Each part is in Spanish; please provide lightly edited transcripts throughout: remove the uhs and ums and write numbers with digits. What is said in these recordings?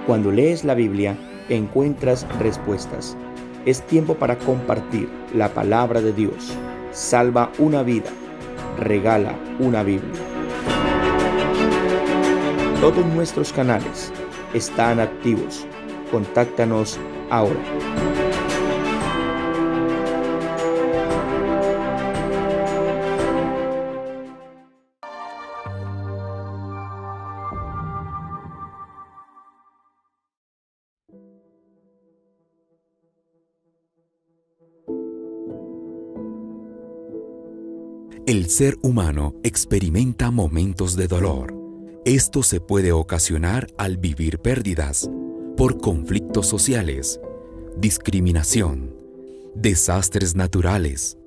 Cuando lees la Biblia, encuentras respuestas. Es tiempo para compartir la palabra de Dios. Salva una vida. Regala una Biblia. Todos nuestros canales están activos. Contáctanos ahora. El ser humano experimenta momentos de dolor. Esto se puede ocasionar al vivir pérdidas, por conflictos sociales, discriminación, desastres naturales,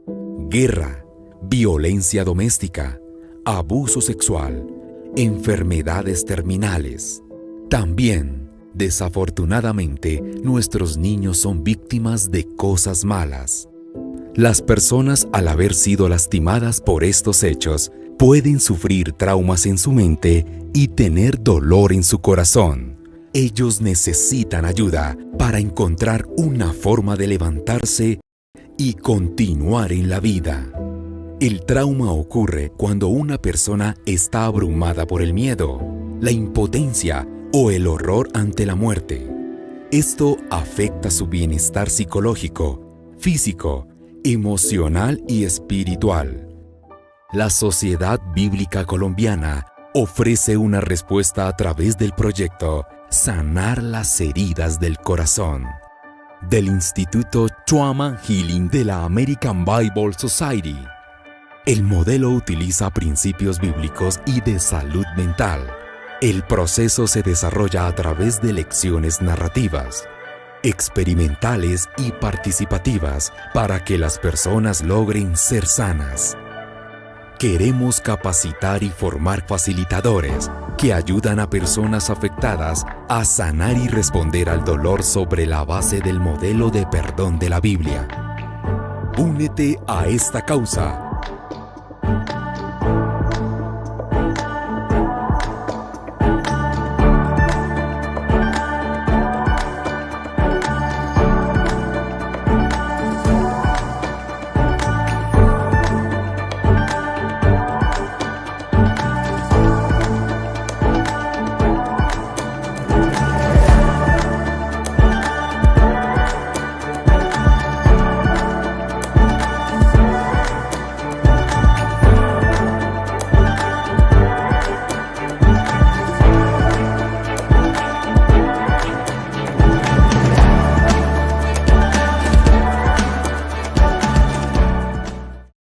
guerra, violencia doméstica, abuso sexual, enfermedades terminales. También, desafortunadamente, nuestros niños son víctimas de cosas malas. Las personas, al haber sido lastimadas por estos hechos, pueden sufrir traumas en su mente y tener dolor en su corazón. Ellos necesitan ayuda para encontrar una forma de levantarse y continuar en la vida. El trauma ocurre cuando una persona está abrumada por el miedo, la impotencia o el horror ante la muerte. Esto afecta su bienestar psicológico, físico, emocional y espiritual. La Sociedad Bíblica Colombiana ofrece una respuesta a través del proyecto Sanar las heridas del corazón, del Instituto Trauma Healing de la American Bible Society. El modelo utiliza principios bíblicos y de salud mental. El proceso se desarrolla a través de lecciones narrativas, experimentales y participativas para que las personas logren ser sanas. Queremos capacitar y formar facilitadores que ayudan a personas afectadas a sanar y responder al dolor sobre la base del modelo de perdón de la Biblia. Únete a esta causa.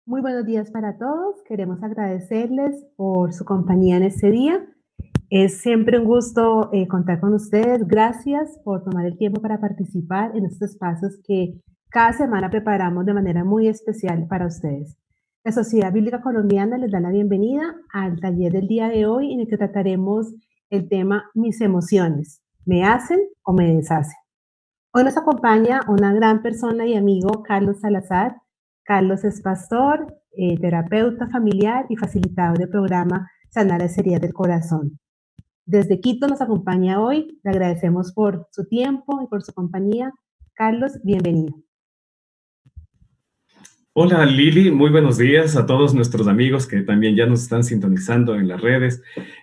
Muy buenos días para todos. Queremos agradecerles por su compañía en este día. Es siempre un gusto contar con ustedes. Gracias por tomar el tiempo para participar en estos espacios que cada semana preparamos de manera muy especial para ustedes. La Sociedad Bíblica Colombiana les da la bienvenida al taller del día de hoy en el que trataremos el tema Mis emociones, ¿me hacen o me deshacen? Hoy nos acompaña una gran persona y amigo, Carlos Salazar. Carlos es pastor, terapeuta familiar y facilitador del programa Sanar las heridas del corazón. Desde Quito nos acompaña hoy. Le agradecemos por su tiempo y por su compañía. Carlos, bienvenido. Hola Lili, muy buenos días a todos nuestros amigos que también ya nos están sintonizando en las redes.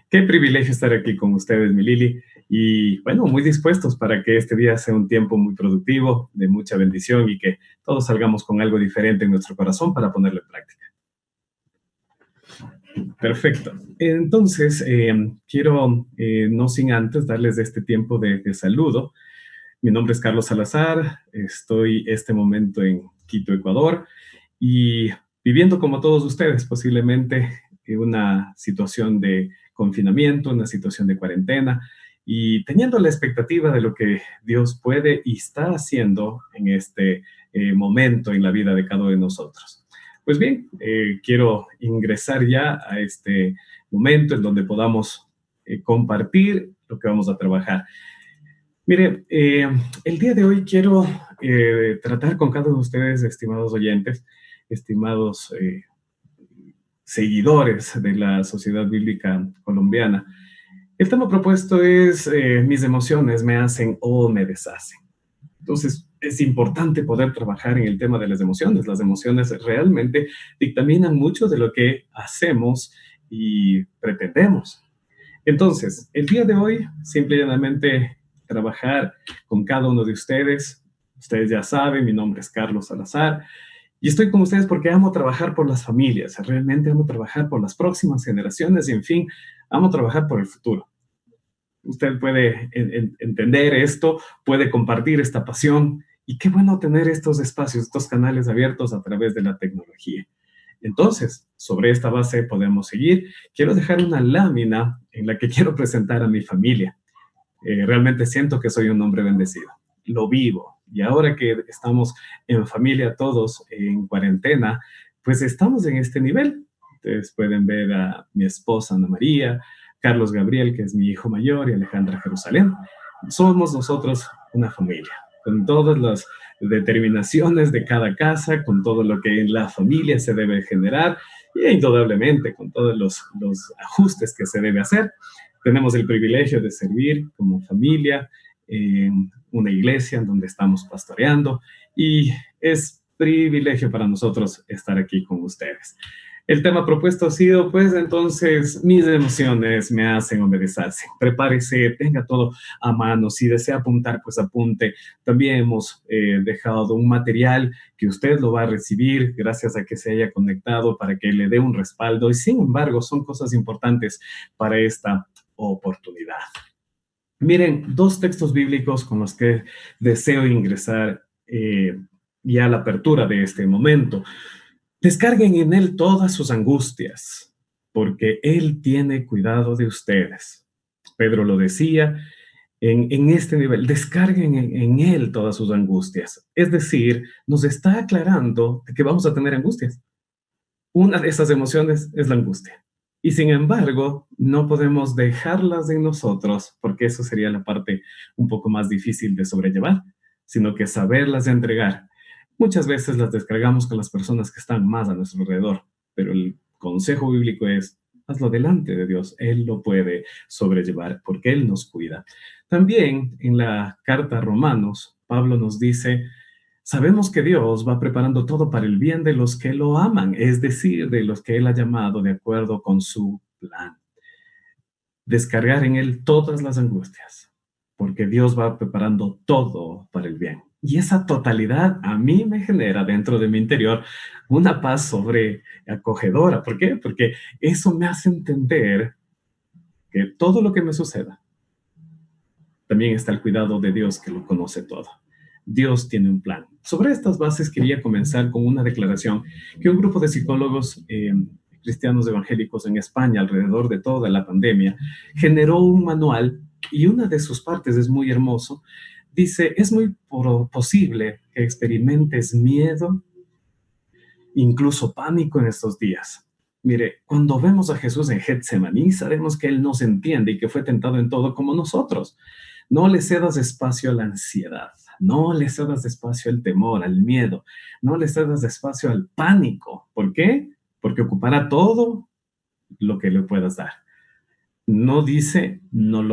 Qué privilegio estar aquí con ustedes, mi Lili. Y bueno, muy dispuestos para que este día sea un tiempo muy productivo, de mucha bendición y que todos salgamos con algo diferente en nuestro corazón para ponerlo en práctica. Perfecto. Entonces, quiero, no sin antes, darles este tiempo de saludo. Mi nombre es Carlos Salazar, estoy este momento en Quito, Ecuador, y viviendo como todos ustedes, posiblemente una situación de confinamiento, una situación de cuarentena, y teniendo la expectativa de lo que Dios puede y está haciendo en este momento en la vida de cada uno de nosotros. Pues bien, quiero ingresar ya a este momento en donde podamos compartir lo que vamos a trabajar. Mire, el día de hoy quiero tratar con cada uno de ustedes, estimados oyentes, estimados seguidores de la Sociedad Bíblica Colombiana, El tema propuesto es mis emociones me hacen o me deshacen. Entonces, es importante poder trabajar en el tema de las emociones. Las emociones realmente dictaminan mucho de lo que hacemos y pretendemos. Entonces, el día de hoy, simple y llanamente, trabajar con cada uno de ustedes. Ustedes ya saben, mi nombre es Carlos Salazar y estoy con ustedes porque amo trabajar por las familias. Realmente amo trabajar por las próximas generaciones y, en fin, amo trabajar por el futuro. Usted puede entender esto, puede compartir esta pasión y qué bueno tener estos espacios, estos canales abiertos a través de la tecnología. Entonces, sobre esta base podemos seguir. Quiero dejar una lámina en la que quiero presentar a mi familia. Realmente siento que soy un hombre bendecido. Lo vivo. Y ahora que estamos en familia todos en cuarentena, pues estamos en este nivel. Ustedes pueden ver a mi esposa Ana María, Carlos Gabriel, que es mi hijo mayor, y Alejandra Jerusalén. Somos nosotros una familia, con todas las determinaciones de cada casa, con todo lo que en la familia se debe generar, y indudablemente con todos los ajustes que se debe hacer. Tenemos el privilegio de servir como familia en una iglesia en donde estamos pastoreando y es privilegio para nosotros estar aquí con ustedes. El tema propuesto ha sido, pues entonces, mis emociones me hacen o me deshacen. Prepárese, tenga todo a mano. Si desea apuntar, pues apunte. También hemos dejado un material que usted lo va a recibir gracias a que se haya conectado para que le dé un respaldo. Y sin embargo, son cosas importantes para esta oportunidad. Miren, dos textos bíblicos con los que deseo ingresar ya a la apertura de este momento. Descarguen en Él todas sus angustias, porque Él tiene cuidado de ustedes. Pedro lo decía en este nivel, descarguen en Él todas sus angustias. Es decir, nos está aclarando de que vamos a tener angustias. Una de esas emociones es la angustia. Y sin embargo, no podemos dejarlas en nosotros, porque eso sería la parte un poco más difícil de sobrellevar, sino que saberlas entregar. Muchas veces las descargamos con las personas que están más a nuestro alrededor, pero el consejo bíblico es, hazlo delante de Dios. Él lo puede sobrellevar porque Él nos cuida. También en la carta a Romanos, Pablo nos dice, sabemos que Dios va preparando todo para el bien de los que lo aman, es decir, de los que Él ha llamado de acuerdo con su plan. Descargar en Él todas las angustias, porque Dios va preparando todo para el bien. Y esa totalidad a mí me genera dentro de mi interior una paz sobreacogedora. ¿Por qué? Porque eso me hace entender que todo lo que me suceda, también está el cuidado de Dios que lo conoce todo. Dios tiene un plan. Sobre estas bases quería comenzar con una declaración que un grupo de psicólogos cristianos evangélicos en España alrededor de toda la pandemia generó un manual y una de sus partes es muy hermoso. Dice, es muy posible que experimentes miedo, incluso pánico en estos días. Mire, cuando vemos a Jesús en Getsemaní, sabemos que Él nos entiende y que fue tentado en todo como nosotros. No le cedas espacio a la ansiedad, no le cedas espacio al temor, al miedo, no le cedas espacio al pánico. ¿Por qué? Porque ocupará todo lo que le puedas dar. No dice no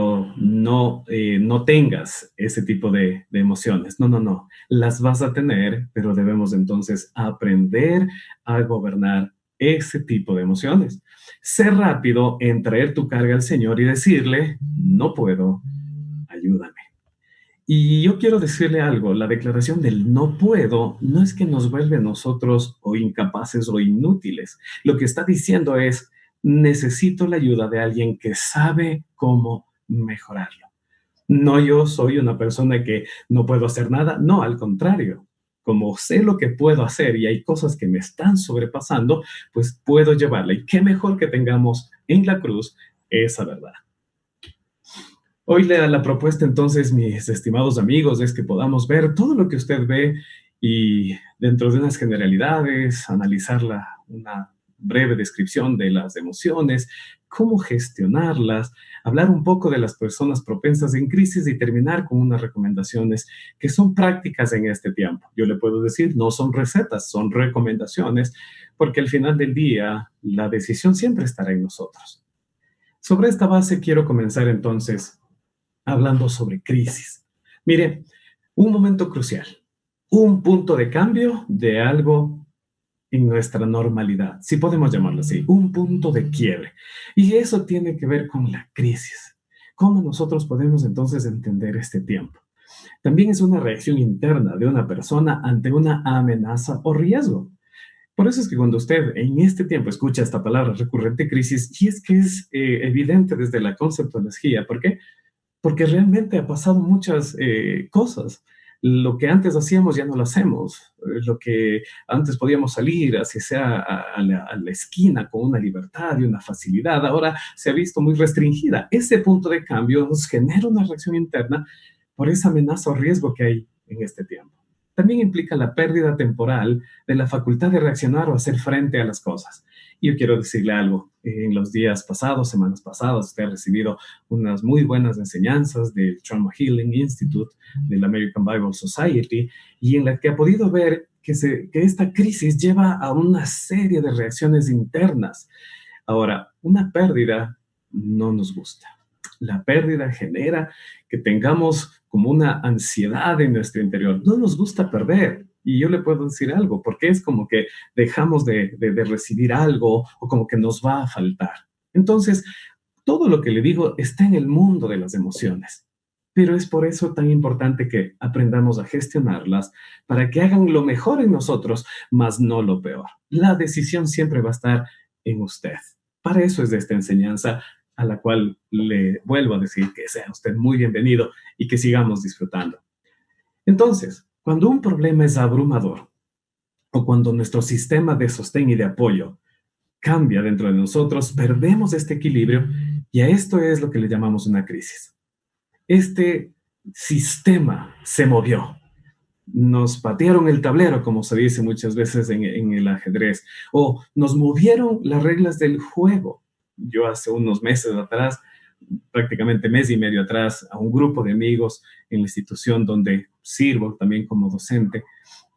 tengas ese tipo de emociones. No. Las vas a tener, pero debemos entonces aprender a gobernar ese tipo de emociones. Sé rápido en traer tu carga al Señor y decirle, no puedo, ayúdame. Y yo quiero decirle algo, la declaración del no puedo no es que nos vuelve a nosotros o incapaces o inútiles. Lo que está diciendo es, necesito la ayuda de alguien que sabe cómo mejorarlo. No, yo soy una persona que no puedo hacer nada, no, al contrario. Como sé lo que puedo hacer y hay cosas que me están sobrepasando, pues puedo llevarla. Y qué mejor que tengamos en la cruz esa verdad. Hoy la propuesta entonces, mis estimados amigos, es que podamos ver todo lo que usted ve y dentro de unas generalidades, analizar una breve descripción de las emociones, cómo gestionarlas, hablar un poco de las personas propensas en crisis y terminar con unas recomendaciones que son prácticas en este tiempo. Yo le puedo decir, no son recetas, son recomendaciones, porque al final del día la decisión siempre estará en nosotros. Sobre esta base quiero comenzar entonces hablando sobre crisis. Mire, un momento crucial, un punto de cambio de algo en nuestra normalidad, si podemos llamarlo así, un punto de quiebre. Y eso tiene que ver con la crisis. ¿Cómo nosotros podemos entonces entender este tiempo? También es una reacción interna de una persona ante una amenaza o riesgo. Por eso es que cuando usted en este tiempo escucha esta palabra recurrente crisis, y es que es evidente desde la conceptuología, ¿por qué? Porque realmente ha pasado muchas cosas. Lo que antes hacíamos ya no lo hacemos. Lo que antes podíamos salir, así sea a la esquina con una libertad y una facilidad, ahora se ha visto muy restringida. Ese punto de cambio nos genera una reacción interna por esa amenaza o riesgo que hay en este tiempo. También implica la pérdida temporal de la facultad de reaccionar o hacer frente a las cosas. Y yo quiero decirle algo. En los días pasados, semanas pasadas, usted ha recibido unas muy buenas enseñanzas del Trauma Healing Institute, del American Bible Society, y en la que ha podido ver que esta crisis lleva a una serie de reacciones internas. Ahora, una pérdida no nos gusta. La pérdida genera que tengamos como una ansiedad en nuestro interior. No nos gusta perder. Y yo le puedo decir algo, porque es como que dejamos de recibir algo o como que nos va a faltar. Entonces, todo lo que le digo está en el mundo de las emociones. Pero es por eso tan importante que aprendamos a gestionarlas para que hagan lo mejor en nosotros, más no lo peor. La decisión siempre va a estar en usted. Para eso es de esta enseñanza a la cual le vuelvo a decir que sea usted muy bienvenido y que sigamos disfrutando. Entonces, cuando un problema es abrumador o cuando nuestro sistema de sostén y de apoyo cambia dentro de nosotros, perdemos este equilibrio y a esto es lo que le llamamos una crisis. Este sistema se movió. Nos patearon el tablero, como se dice muchas veces en el ajedrez, o nos movieron las reglas del juego. Yo hace unos meses atrás, prácticamente mes y medio atrás, a un grupo de amigos en la institución donde sirvo también como docente,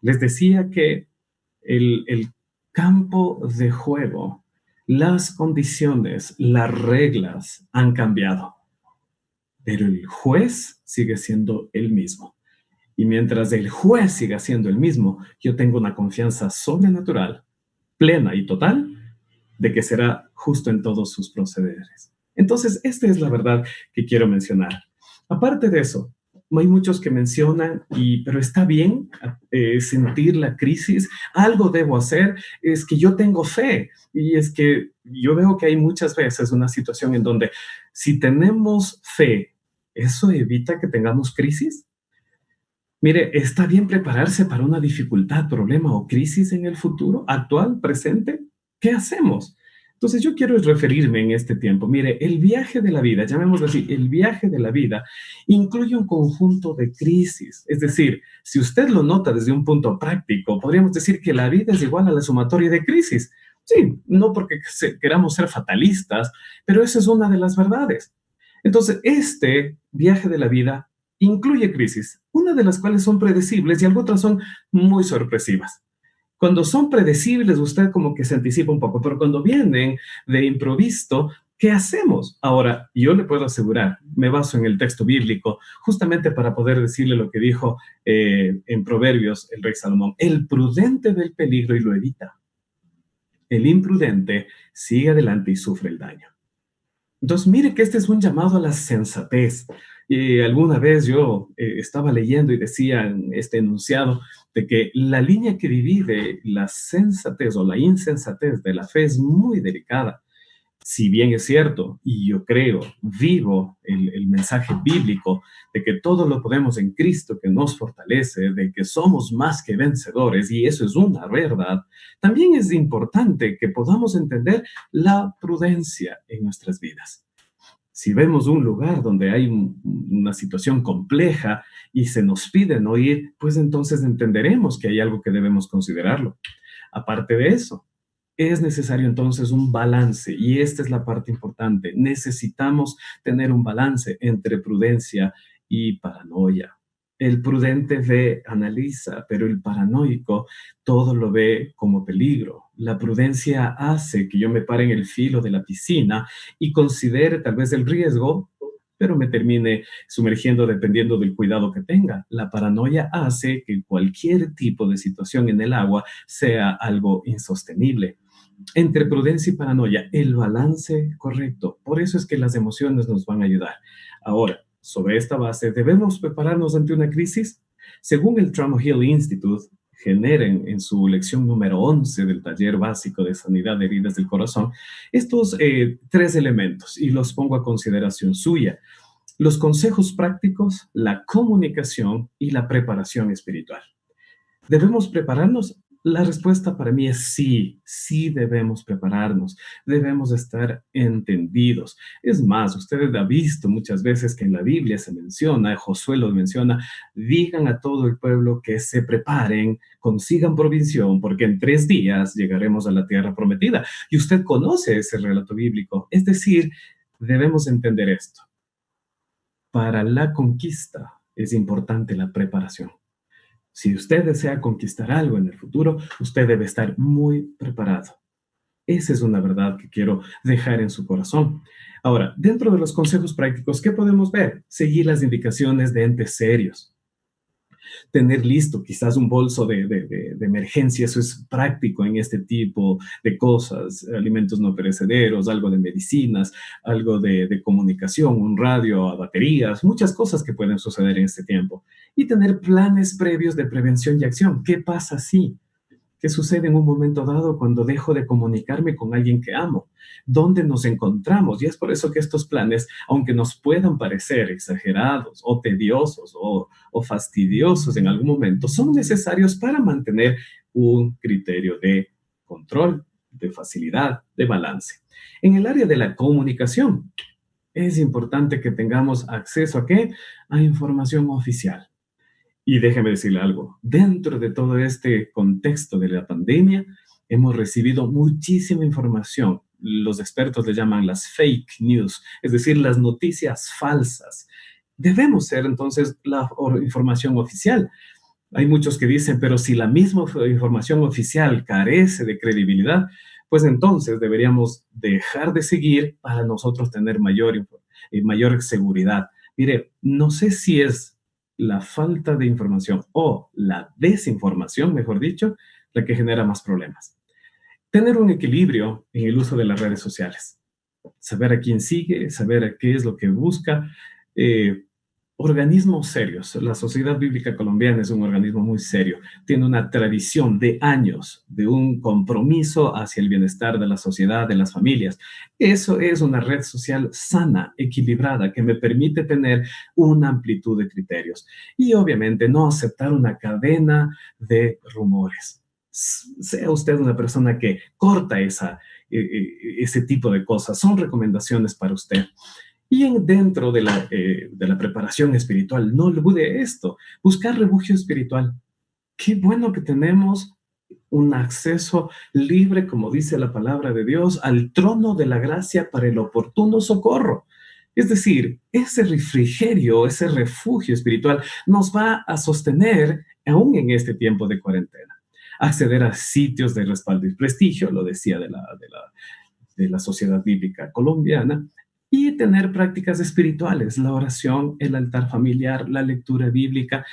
les decía que el campo de juego, las condiciones, las reglas han cambiado, pero el juez sigue siendo el mismo. Y mientras el juez siga siendo el mismo, yo tengo una confianza sobrenatural, plena y total, de que será justo en todos sus procederes. Entonces, esta es la verdad que quiero mencionar. Aparte de eso, hay muchos que mencionan, pero está bien sentir la crisis, algo debo hacer, es que yo tengo fe. Y es que yo veo que hay muchas veces una situación en donde si tenemos fe, ¿eso evita que tengamos crisis? Mire, está bien prepararse para una dificultad, problema o crisis en el futuro, actual, presente. ¿Qué hacemos? Entonces yo quiero referirme en este tiempo. Mire, el viaje de la vida, llamémoslo así, el viaje de la vida incluye un conjunto de crisis. Es decir, si usted lo nota desde un punto práctico, podríamos decir que la vida es igual a la sumatoria de crisis. Sí, no porque queramos ser fatalistas, pero esa es una de las verdades. Entonces, este viaje de la vida incluye crisis, una de las cuales son predecibles y algunas son muy sorpresivas. Cuando son predecibles, usted como que se anticipa un poco, pero cuando vienen de improviso, ¿qué hacemos? Ahora, yo le puedo asegurar, me baso en el texto bíblico, justamente para poder decirle lo que dijo en Proverbios el rey Salomón: el prudente ve el peligro y lo evita. El imprudente sigue adelante y sufre el daño. Entonces, mire que este es un llamado a la sensatez. Y alguna vez yo estaba leyendo y decía este enunciado de que la línea que divide la sensatez o la insensatez de la fe es muy delicada. Si bien es cierto, y yo creo, vivo el mensaje bíblico de que todo lo podemos en Cristo que nos fortalece, de que somos más que vencedores, y eso es una verdad, también es importante que podamos entender la prudencia en nuestras vidas. Si vemos un lugar donde hay una situación compleja y se nos pide no ir, pues entonces entenderemos que hay algo que debemos considerarlo. Aparte de eso, es necesario entonces un balance, y esta es la parte importante. Necesitamos tener un balance entre prudencia y paranoia. El prudente ve, analiza, pero el paranoico todo lo ve como peligro. La prudencia hace que yo me pare en el filo de la piscina y considere tal vez el riesgo, pero me termine sumergiendo dependiendo del cuidado que tenga. La paranoia hace que cualquier tipo de situación en el agua sea algo insostenible. Entre prudencia y paranoia, el balance correcto. Por eso es que las emociones nos van a ayudar. Ahora, sobre esta base, ¿debemos prepararnos ante una crisis? Según el Trauma Hill Institute, generen en su lección número 11 del taller básico de sanidad de heridas del corazón, estos tres elementos y los pongo a consideración suya. Los consejos prácticos, la comunicación y la preparación espiritual. ¿Debemos prepararnos? La respuesta para mí es sí, sí debemos prepararnos, debemos estar entendidos. Es más, ustedes han visto muchas veces que en la Biblia se menciona, Josué lo menciona, digan a todo el pueblo que se preparen, consigan provisión, porque en 3 días llegaremos a la tierra prometida. Y usted conoce ese relato bíblico. Es decir, debemos entender esto. Para la conquista es importante la preparación. Si usted desea conquistar algo en el futuro, usted debe estar muy preparado. Esa es una verdad que quiero dejar en su corazón. Ahora, dentro de los consejos prácticos, ¿qué podemos ver? Seguir las indicaciones de entes serios. Tener listo quizás un bolso de emergencia, eso es práctico en este tipo de cosas, alimentos no perecederos, algo de medicinas, algo de comunicación, un radio a baterías, muchas cosas que pueden suceder en este tiempo. Y tener planes previos de prevención y acción. ¿Qué pasa si? ¿Qué sucede en un momento dado cuando dejo de comunicarme con alguien que amo? ¿Dónde nos encontramos? Y es por eso que estos planes, aunque nos puedan parecer exagerados o tediosos o fastidiosos en algún momento, son necesarios para mantener un criterio de control, de facilidad, de balance. En el área de la comunicación, es importante que tengamos acceso ¿a qué? A información oficial. Y déjeme decirle algo, dentro de todo este contexto de la pandemia, hemos recibido muchísima información. Los expertos le llaman las fake news, es decir, las noticias falsas. Debemos ser entonces la información oficial. Hay muchos que dicen, pero si la misma información oficial carece de credibilidad, pues entonces deberíamos dejar de seguir para nosotros tener mayor seguridad. Mire, no sé si es la falta de información o la desinformación, mejor dicho, la que genera más problemas. Tener un equilibrio en el uso de las redes sociales. Saber a quién sigue, saber a qué es lo que busca. Organismos serios. La Sociedad Bíblica Colombiana es un organismo muy serio. Tiene una tradición de años de un compromiso hacia el bienestar de la sociedad, de las familias. Eso es una red social sana, equilibrada, que me permite tener una amplitud de criterios. Y obviamente no aceptar una cadena de rumores. Sea usted una persona que corta ese tipo de cosas. Son recomendaciones para usted. Y dentro de la preparación espiritual, no olvide esto, buscar refugio espiritual. Qué bueno que tenemos un acceso libre, como dice la palabra de Dios, al trono de la gracia para el oportuno socorro. Es decir, ese refrigerio, ese refugio espiritual nos va a sostener aún en este tiempo de cuarentena. Acceder a sitios de respaldo y prestigio, lo decía de la Sociedad Bíblica Colombiana, y tener prácticas espirituales, la oración, el altar familiar, la lectura bíblica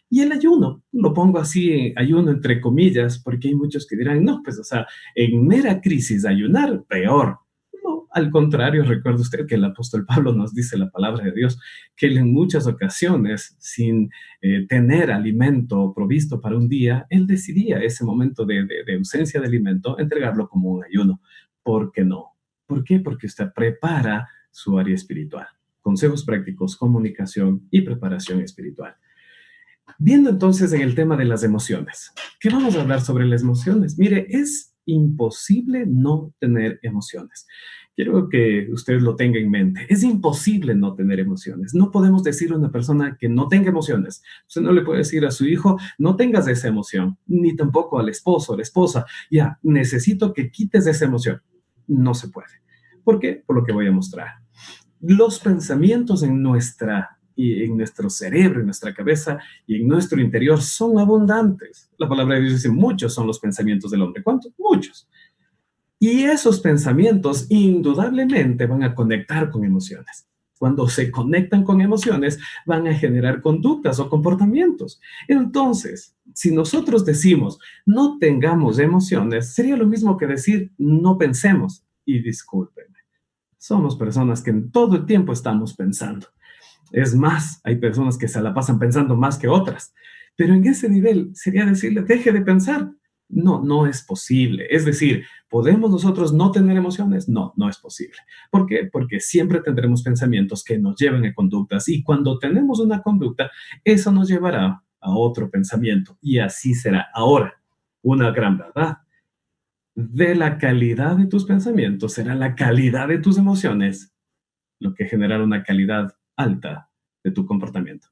y el ayuno. Lo pongo así, ayuno entre comillas, porque hay muchos que dirán, no, pues, o sea, en mera crisis ayunar, peor. No, al contrario, recuerde usted que el apóstol Pablo nos dice la palabra de Dios, que él en muchas ocasiones, sin tener alimento provisto para un día, él decidía ese momento de ausencia de alimento, entregarlo como un ayuno. ¿Por qué no? ¿Por qué? Porque usted prepara su área espiritual. Consejos prácticos, comunicación y preparación espiritual. Viendo entonces en el tema de las emociones, ¿qué vamos a hablar sobre las emociones? Mire, es imposible no tener emociones. Quiero que usted lo tenga en mente. Es imposible no tener emociones. No podemos decirle a una persona que no tenga emociones. Usted no le puede decir a su hijo, no tengas esa emoción, ni tampoco al esposo o a la esposa, ya, necesito que quites esa emoción. No se puede. ¿Por qué? Por lo que voy a mostrar. Los pensamientos en nuestra y en nuestro cerebro, en nuestra cabeza y en nuestro interior son abundantes. La palabra de Dios dice, muchos son los pensamientos del hombre. ¿Cuántos? Muchos. Y esos pensamientos indudablemente van a conectar con emociones. Cuando se conectan con emociones, van a generar conductas o comportamientos. Entonces, si nosotros decimos no tengamos emociones, sería lo mismo que decir no pensemos. Y discúlpenme, somos personas que en todo el tiempo estamos pensando. Es más, hay personas que se la pasan pensando más que otras. Pero en ese nivel sería decirle, deje de pensar. No, no es posible. Es decir, ¿podemos nosotros no tener emociones? No, no es posible. ¿Por qué? Porque siempre tendremos pensamientos que nos lleven a conductas y cuando tenemos una conducta, eso nos llevará a otro pensamiento y así será. Ahora, una gran verdad. De la calidad de tus pensamientos será la calidad de tus emociones lo que generará una calidad alta de tu comportamiento.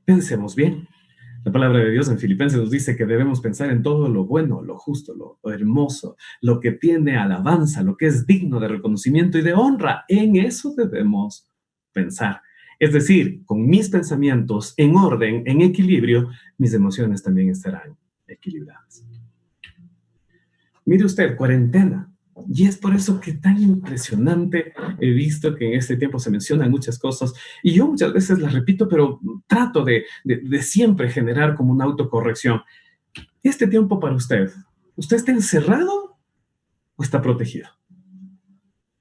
Pensemos bien. La palabra de Dios en Filipenses nos dice que debemos pensar en todo lo bueno, lo justo, lo hermoso, lo que tiene alabanza, lo que es digno de reconocimiento y de honra. En eso debemos pensar. Es decir, con mis pensamientos en orden, en equilibrio, mis emociones también estarán equilibradas. Mire usted, cuarentena. Y es por eso que tan impresionante he visto que en este tiempo se mencionan muchas cosas y yo muchas veces las repito, pero trato de siempre generar como una autocorrección. Este tiempo para usted, ¿usted está encerrado o está protegido?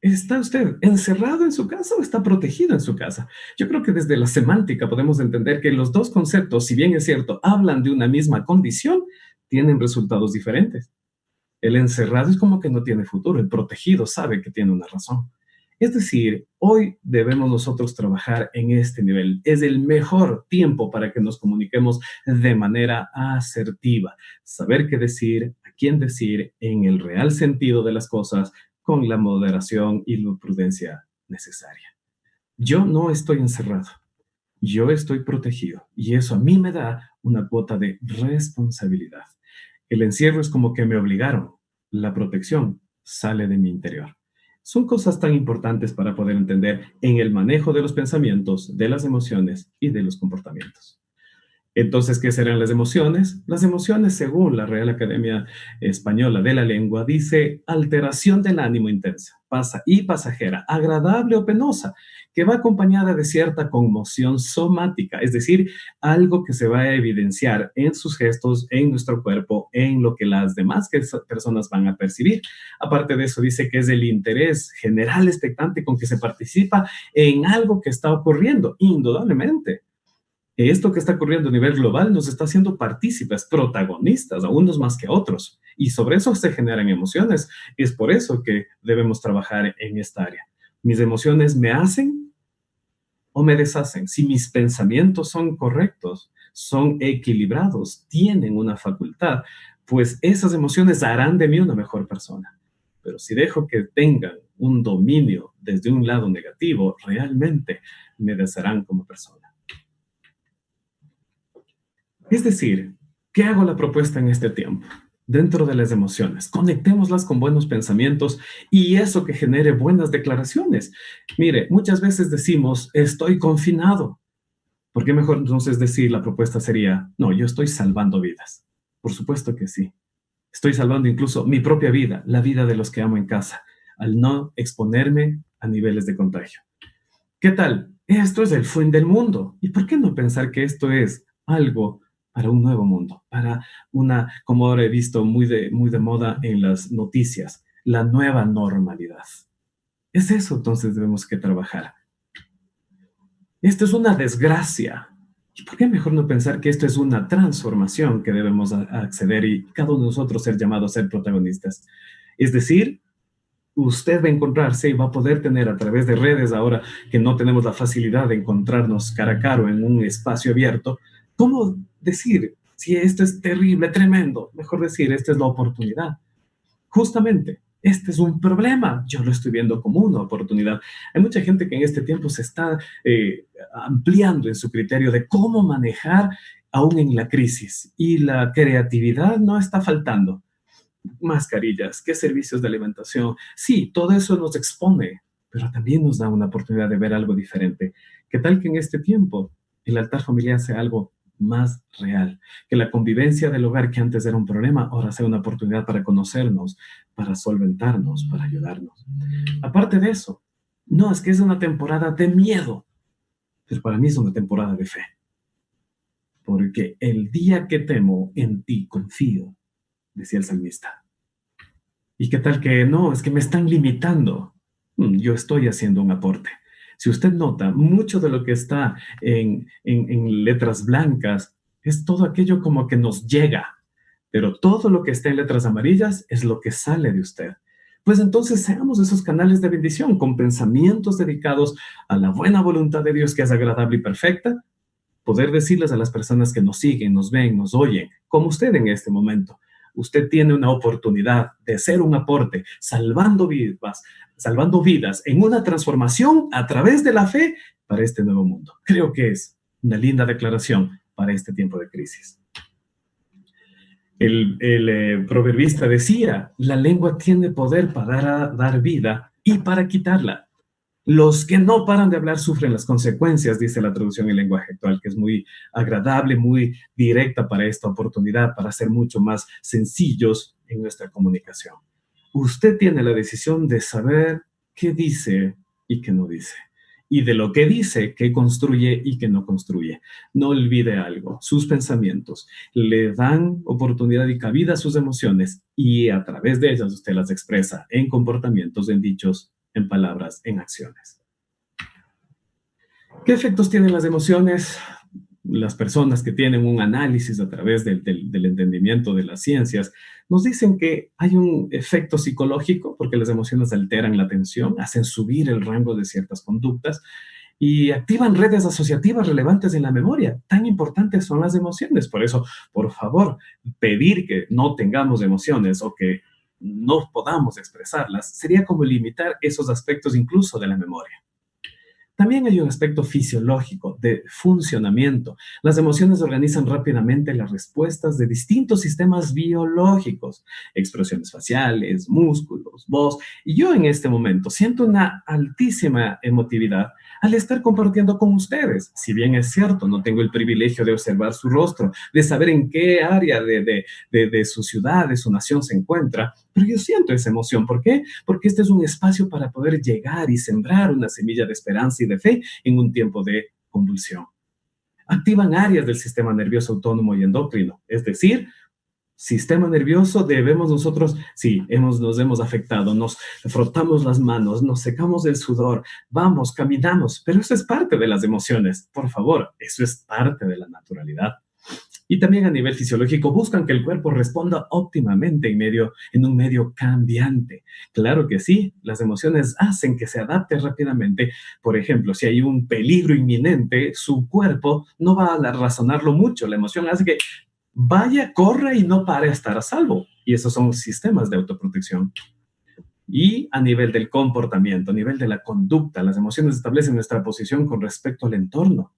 ¿Está usted encerrado en su casa o está protegido en su casa? Yo creo que desde la semántica podemos entender que los dos conceptos, si bien es cierto, hablan de una misma condición, tienen resultados diferentes. El encerrado es como que no tiene futuro, el protegido sabe que tiene una razón. Es decir, hoy debemos nosotros trabajar en este nivel. Es el mejor tiempo para que nos comuniquemos de manera asertiva. Saber qué decir, a quién decir, en el real sentido de las cosas, con la moderación y la prudencia necesaria. Yo no estoy encerrado, yo estoy protegido y eso a mí me da una cuota de responsabilidad. El encierro es como que me obligaron. La protección sale de mi interior. Son cosas tan importantes para poder entender en el manejo de los pensamientos, de las emociones y de los comportamientos. Entonces, ¿qué serán las emociones? Las emociones, según la Real Academia Española de la Lengua, dice alteración del ánimo intensa, y pasajera, agradable o penosa, que va acompañada de cierta conmoción somática, es decir, algo que se va a evidenciar en sus gestos, en nuestro cuerpo, en lo que las demás personas van a percibir. Aparte de eso, dice que es el interés general expectante con que se participa en algo que está ocurriendo, indudablemente. Esto que está ocurriendo a nivel global nos está haciendo partícipes, protagonistas, a unos más que a otros. Y sobre eso se generan emociones. Es por eso que debemos trabajar en esta área. ¿Mis emociones me hacen o me deshacen? Si mis pensamientos son correctos, son equilibrados, tienen una facultad, pues esas emociones harán de mí una mejor persona. Pero si dejo que tengan un dominio desde un lado negativo, realmente me desharán como persona. Es decir, ¿qué hago la propuesta en este tiempo? Dentro de las emociones, conectémoslas con buenos pensamientos y eso que genere buenas declaraciones. Mire, muchas veces decimos, estoy confinado. ¿Por qué mejor entonces decir la propuesta sería, no, yo estoy salvando vidas? Por supuesto que sí. Estoy salvando incluso mi propia vida, la vida de los que amo en casa, al no exponerme a niveles de contagio. ¿Qué tal? Esto es el fin del mundo. ¿Y por qué no pensar que esto es algo para un nuevo mundo, para una, como ahora he visto muy de moda en las noticias, la nueva normalidad? Es eso entonces debemos que trabajar. Esto es una desgracia. ¿Y por qué mejor no pensar que esto es una transformación que debemos acceder y cada uno de nosotros ser llamados a ser protagonistas? Es decir, usted va a encontrarse y va a poder tener a través de redes ahora que no tenemos la facilidad de encontrarnos cara a cara en un espacio abierto, ¿cómo decir si esto es terrible, tremendo? Mejor decir, esta es la oportunidad. Justamente, este es un problema. Yo lo estoy viendo como una oportunidad. Hay mucha gente que en este tiempo se está ampliando en su criterio de cómo manejar aún en la crisis y la creatividad no está faltando. Mascarillas, qué servicios de alimentación. Sí, todo eso nos expone pero también nos da una oportunidad de ver algo diferente. ¿Qué tal que en este tiempo el altar familiar sea algo más real? Que la convivencia del hogar, que antes era un problema, ahora sea una oportunidad para conocernos, para solventarnos, para ayudarnos. Aparte de eso, no, es que es una temporada de miedo, pero para mí es una temporada de fe. Porque el día que temo, en ti confío, decía el salmista. ¿Y qué tal que no? Es que me están limitando. Yo estoy haciendo un aporte. Si usted nota, mucho de lo que está en letras blancas es todo aquello como que nos llega, pero todo lo que está en letras amarillas es lo que sale de usted. Pues entonces seamos esos canales de bendición con pensamientos dedicados a la buena voluntad de Dios, que es agradable y perfecta, poder decirles a las personas que nos siguen, nos ven, nos oyen, como usted en este momento. Usted tiene una oportunidad de hacer un aporte, salvando vidas en una transformación a través de la fe para este nuevo mundo. Creo que es una linda declaración para este tiempo de crisis. El proverbista decía, la lengua tiene poder para dar vida y para quitarla. Los que no paran de hablar sufren las consecuencias, dice la traducción en lenguaje actual, que es muy agradable, muy directa para esta oportunidad, para ser mucho más sencillos en nuestra comunicación. Usted tiene la decisión de saber qué dice y qué no dice. Y de lo que dice, qué construye y qué no construye. No olvide algo, sus pensamientos le dan oportunidad y cabida a sus emociones y a través de ellas usted las expresa en comportamientos, en dichos, en palabras, en acciones. ¿Qué efectos tienen las emociones? Las personas que tienen un análisis a través del entendimiento de las ciencias nos dicen que hay un efecto psicológico porque las emociones alteran la atención, hacen subir el rango de ciertas conductas y activan redes asociativas relevantes en la memoria. Tan importantes son las emociones. Por eso, por favor, pedir que no tengamos emociones o que no podamos expresarlas sería como limitar esos aspectos incluso de la memoria. También hay un aspecto fisiológico de funcionamiento. Las emociones organizan rápidamente las respuestas de distintos sistemas biológicos, expresiones faciales, músculos, voz. Y yo en este momento siento una altísima emotividad al estar compartiendo con ustedes. Si bien es cierto, no tengo el privilegio de observar su rostro, de saber en qué área de su ciudad, de su nación se encuentra, pero yo siento esa emoción. ¿Por qué? Porque este es un espacio para poder llegar y sembrar una semilla de esperanza y de fe en un tiempo de convulsión. Activan áreas del sistema nervioso autónomo y endocrino, es decir, sistema nervioso debemos nosotros, sí, nos hemos afectado, nos frotamos las manos, nos secamos el sudor, vamos, caminamos, pero eso es parte de las emociones. Por favor, eso es parte de la naturalidad. Y también a nivel fisiológico buscan que el cuerpo responda óptimamente en un medio cambiante. Claro que sí, las emociones hacen que se adapte rápidamente. Por ejemplo, si hay un peligro inminente, su cuerpo no va a razonarlo mucho. La emoción hace que vaya, corra y no pare a estar a salvo. Y esos son sistemas de autoprotección. Y a nivel del comportamiento, a nivel de la conducta, las emociones establecen nuestra posición con respecto al entorno.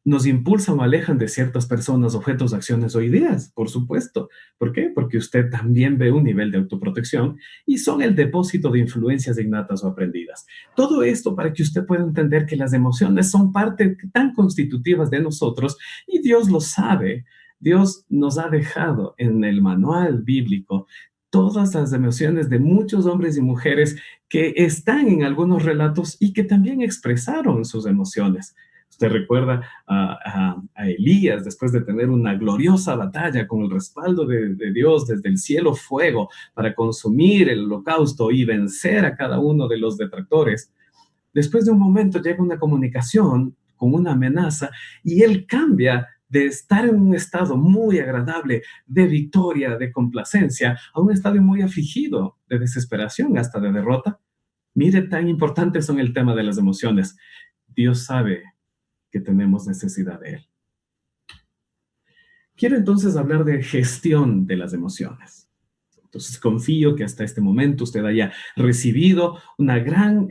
Nos impulsan o alejan de ciertas personas, objetos, acciones o ideas, por supuesto. ¿Por qué? Porque usted también ve un nivel de autoprotección y son el depósito de influencias innatas o aprendidas. Todo esto para que usted pueda entender que las emociones son parte tan constitutivas de nosotros y Dios lo sabe. Dios nos ha dejado en el manual bíblico todas las emociones de muchos hombres y mujeres que están en algunos relatos y que también expresaron sus emociones. Usted recuerda a Elías después de tener una gloriosa batalla con el respaldo de Dios desde el cielo fuego para consumir el holocausto y vencer a cada uno de los detractores. Después de un momento llega una comunicación con una amenaza y él cambia de estar en un estado muy agradable, de victoria, de complacencia, a un estado muy afligido, de desesperación, hasta de derrota. Mire, tan importantes son el tema de las emociones. Dios sabe que tenemos necesidad de él. Quiero entonces hablar de gestión de las emociones. Entonces confío que hasta este momento usted haya recibido una gran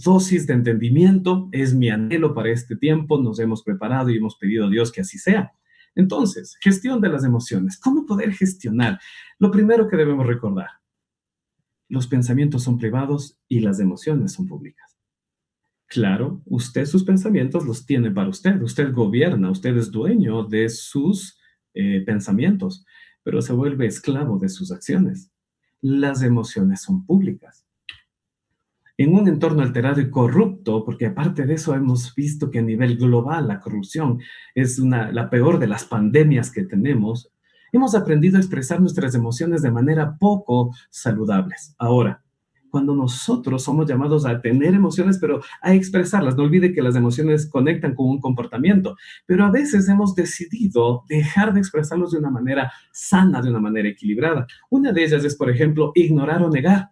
dosis de entendimiento. Es mi anhelo para este tiempo. Nos hemos preparado y hemos pedido a Dios que así sea. Entonces, gestión de las emociones. ¿Cómo poder gestionar? Lo primero que debemos recordar, los pensamientos son privados y las emociones son públicas. Claro, usted sus pensamientos los tiene para usted. Usted gobierna, usted es dueño de sus pensamientos, pero se vuelve esclavo de sus acciones. Las emociones son públicas. En un entorno alterado y corrupto, porque aparte de eso hemos visto que a nivel global la corrupción es la peor de las pandemias que tenemos, hemos aprendido a expresar nuestras emociones de manera poco saludables. Ahora, cuando nosotros somos llamados a tener emociones, pero a expresarlas, no olvide que las emociones conectan con un comportamiento, pero a veces hemos decidido dejar de expresarlos de una manera sana, de una manera equilibrada. Una de ellas es, por ejemplo, ignorar o negar.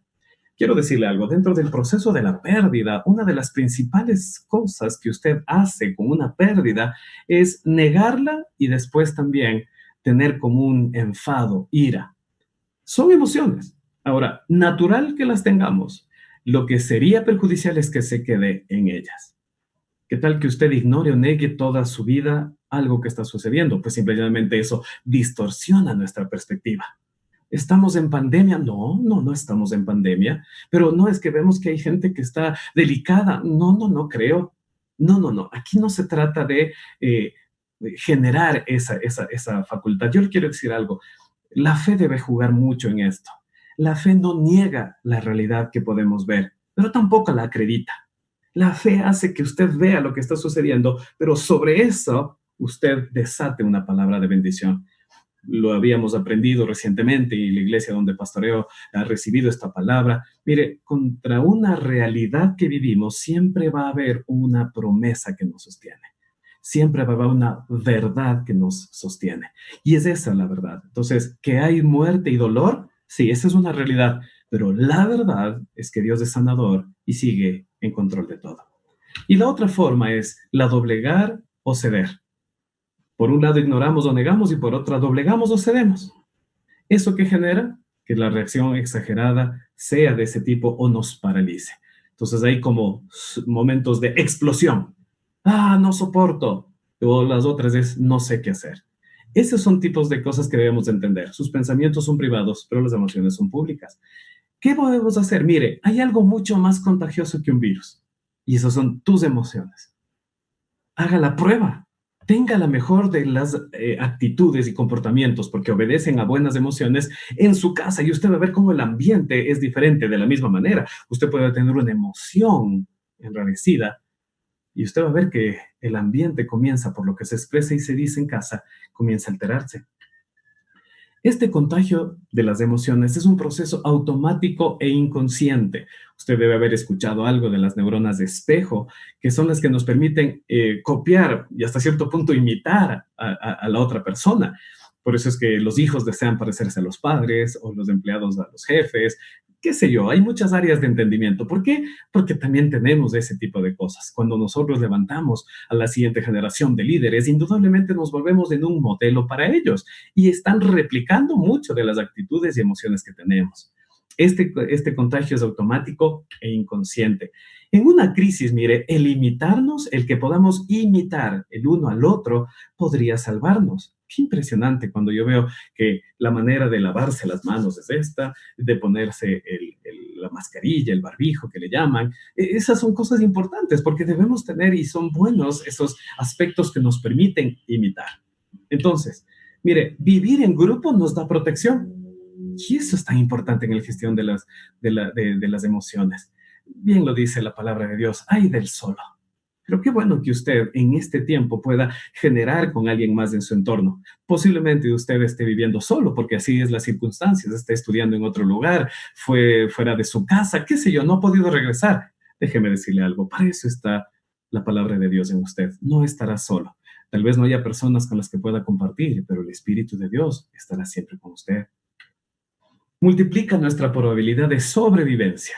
Quiero decirle algo, dentro del proceso de la pérdida, una de las principales cosas que usted hace con una pérdida es negarla y después también tener como un enfado, ira. Son emociones. Ahora, natural que las tengamos. Lo que sería perjudicial es que se quede en ellas. ¿Qué tal que usted ignore o negue toda su vida algo que está sucediendo? Pues simplemente eso distorsiona nuestra perspectiva. ¿Estamos en pandemia? No estamos en pandemia, pero no es que vemos que hay gente que está delicada. No creo. No. Aquí no se trata de generar esa facultad. Yo le quiero decir algo. La fe debe jugar mucho en esto. La fe no niega la realidad que podemos ver, pero tampoco la acredita. La fe hace que usted vea lo que está sucediendo, pero sobre eso usted desate una palabra de bendición. Lo habíamos aprendido recientemente y la iglesia donde pastoreo ha recibido esta palabra. Mire, contra una realidad que vivimos siempre va a haber una promesa que nos sostiene. Siempre va a haber una verdad que nos sostiene. Y es esa la verdad. Entonces, que hay muerte y dolor, sí, esa es una realidad. Pero la verdad es que Dios es sanador y sigue en control de todo. Y la otra forma es la doblegar o ceder. Por un lado ignoramos o negamos y por otra doblegamos o cedemos. ¿Eso qué genera? Que la reacción exagerada sea de ese tipo o nos paralice. Entonces hay como momentos de explosión. No soporto. O las otras es no sé qué hacer. Esos son tipos de cosas que debemos entender. Sus pensamientos son privados, pero las emociones son públicas. ¿Qué podemos hacer? Mire, hay algo mucho más contagioso que un virus. Y esas son tus emociones. Haga la prueba. Tenga la mejor de las actitudes y comportamientos porque obedecen a buenas emociones en su casa y usted va a ver cómo el ambiente es diferente de la misma manera. Usted puede tener una emoción enrarecida y usted va a ver que el ambiente comienza, por lo que se expresa y se dice en casa, comienza a alterarse. Este contagio de las emociones es un proceso automático e inconsciente. Usted debe haber escuchado algo de las neuronas de espejo, que son las que nos permiten copiar y hasta cierto punto imitar a la otra persona. Por eso es que los hijos desean parecerse a los padres o los empleados a los jefes, qué sé yo, hay muchas áreas de entendimiento. ¿Por qué? Porque también tenemos ese tipo de cosas. Cuando nosotros levantamos a la siguiente generación de líderes, indudablemente nos volvemos en un modelo para ellos y están replicando mucho de las actitudes y emociones que tenemos. Este contagio es automático e inconsciente. En una crisis, mire, el imitarnos, el que podamos imitar el uno al otro, podría salvarnos. Qué impresionante cuando yo veo que la manera de lavarse las manos es esta, de ponerse la mascarilla, el barbijo que le llaman. Esas son cosas importantes porque debemos tener y son buenos esos aspectos que nos permiten imitar. Entonces, mire, vivir en grupo nos da protección. Y eso es tan importante en la gestión de las emociones. Bien lo dice la palabra de Dios, ay del solo. Pero qué bueno que usted en este tiempo pueda generar con alguien más en su entorno. Posiblemente usted esté viviendo solo, porque así es las circunstancias, está estudiando en otro lugar, fue fuera de su casa, qué sé yo, no ha podido regresar. Déjeme decirle algo, para eso está la palabra de Dios en usted. No estará solo. Tal vez no haya personas con las que pueda compartir, pero el Espíritu de Dios estará siempre con usted. Multiplica nuestra probabilidad de sobrevivencia.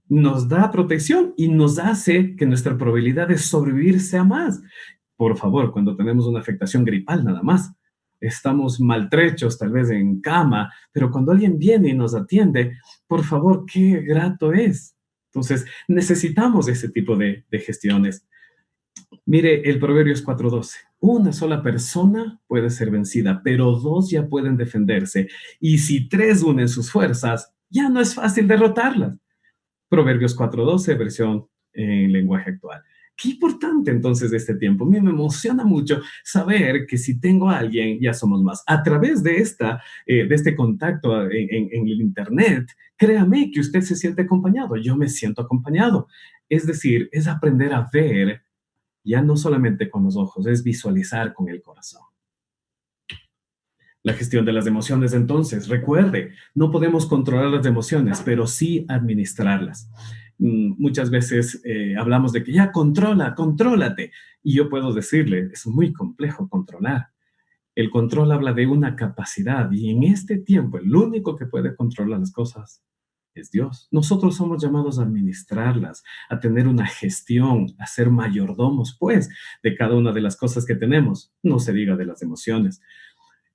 Nos da protección y nos hace que nuestra probabilidad de sobrevivir sea más. Por favor, cuando tenemos una afectación gripal nada más, estamos maltrechos, tal vez en cama, pero cuando alguien viene y nos atiende, por favor, qué grato es. Entonces, necesitamos ese tipo de gestiones. Mire, el Proverbios 4:12. Una sola persona puede ser vencida, pero dos ya pueden defenderse. Y si tres unen sus fuerzas, Ya no es fácil derrotarlas. Proverbios 4:12, versión en lenguaje actual. Qué importante entonces de este tiempo. A mí me emociona mucho saber que si tengo a alguien, ya somos más. A través de este contacto en el Internet, créame que usted se siente acompañado. Yo me siento acompañado. Es decir, es aprender a ver ya no solamente con los ojos, es visualizar con el corazón. La gestión de las emociones, entonces, recuerde, no podemos controlar las emociones, pero sí administrarlas. Muchas veces hablamos de que ya contrólate. Y yo puedo decirle, es muy complejo controlar. El control habla de una capacidad y en este tiempo el único que puede controlar las cosas es Dios. Nosotros somos llamados a administrarlas, a tener una gestión, a ser mayordomos, pues, de cada una de las cosas que tenemos. No se diga de las emociones.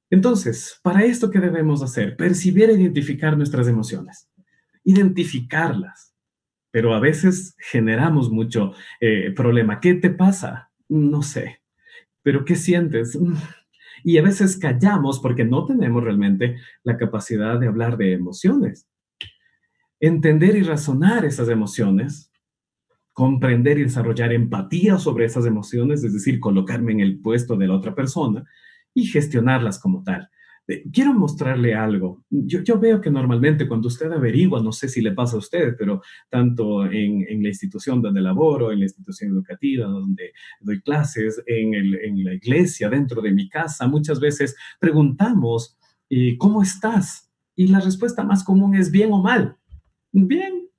Entonces, para esto, ¿qué debemos hacer? Percibir e identificar nuestras emociones. Identificarlas. Pero a veces generamos mucho problema. ¿Qué te pasa? No sé. ¿Pero qué sientes? Y a veces callamos porque no tenemos realmente la capacidad de hablar de emociones. Entender y razonar esas emociones, comprender y desarrollar empatía sobre esas emociones, es decir, colocarme en el puesto de la otra persona y gestionarlas como tal. Quiero mostrarle algo. Yo veo que normalmente cuando usted averigua, no sé si le pasa a usted, pero tanto en la institución donde laboro, en la institución educativa donde doy clases, en la iglesia, dentro de mi casa, muchas veces preguntamos, ¿cómo estás? Y la respuesta más común es bien o mal. Bien,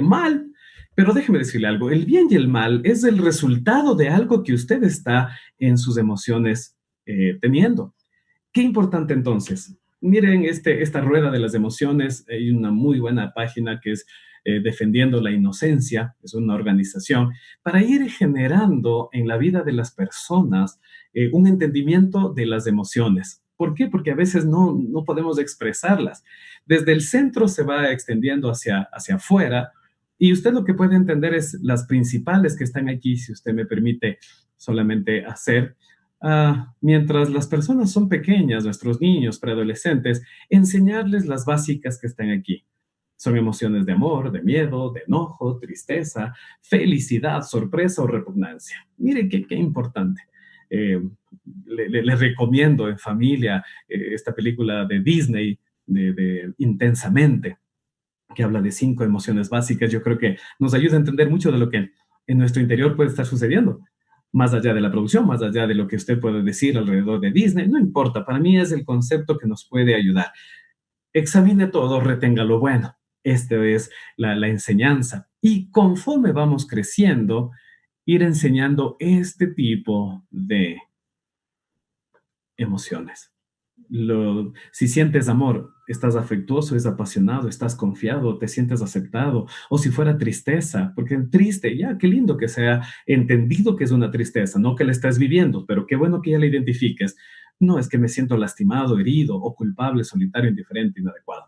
mal. Pero déjeme decirle algo, el bien y el mal es el resultado de algo que usted está en sus emociones teniendo. Qué importante entonces. Miren esta rueda de las emociones. Hay una muy buena página que es Defendiendo la Inocencia, es una organización, para ir generando en la vida de las personas un entendimiento de las emociones. ¿Por qué? Porque a veces no podemos expresarlas. Desde el centro se va extendiendo hacia afuera y usted lo que puede entender es las principales que están aquí, si usted me permite solamente hacer. Mientras las personas son pequeñas, nuestros niños, preadolescentes, enseñarles las básicas que están aquí. Son emociones de amor, de miedo, de enojo, tristeza, felicidad, sorpresa o repugnancia. Mire qué importante. Le recomiendo en familia esta película de Disney, de Intensamente, que habla de 5 emociones básicas. Yo creo que nos ayuda a entender mucho de lo que en nuestro interior puede estar sucediendo. Más allá de la producción, más allá de lo que usted puede decir alrededor de Disney, no importa, para mí es el concepto que nos puede ayudar. Examine todo, retenga lo bueno. Esta es la enseñanza. Y conforme vamos creciendo, ir enseñando este tipo de emociones. Si sientes amor, estás afectuoso, es apasionado, estás confiado, te sientes aceptado, o si fuera tristeza, porque triste, ya, qué lindo que sea entendido que es una tristeza, no que la estás viviendo, pero qué bueno que ya la identifiques. No, es que me siento lastimado, herido, o culpable, solitario, indiferente, inadecuado.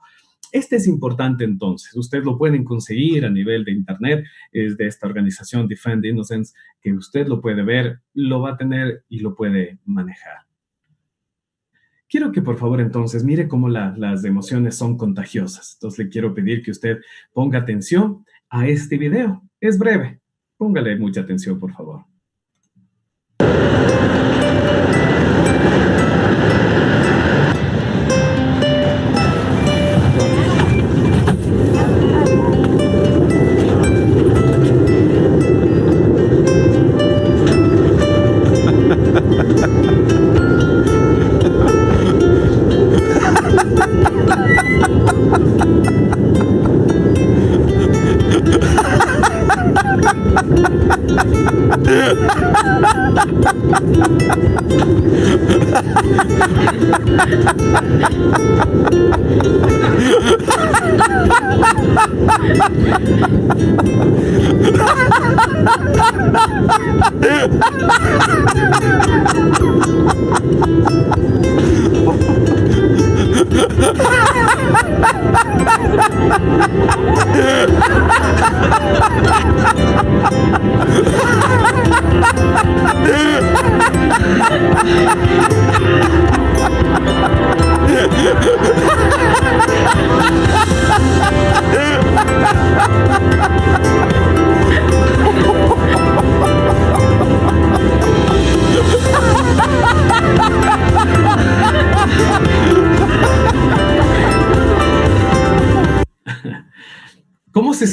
Este es importante entonces, ustedes lo pueden conseguir a nivel de internet, es de esta organización Defend Innocence, que usted lo puede ver, lo va a tener y lo puede manejar. Quiero que por favor entonces mire cómo las emociones son contagiosas. Entonces le quiero pedir que usted ponga atención a este video. Es breve. Póngale mucha atención, por favor.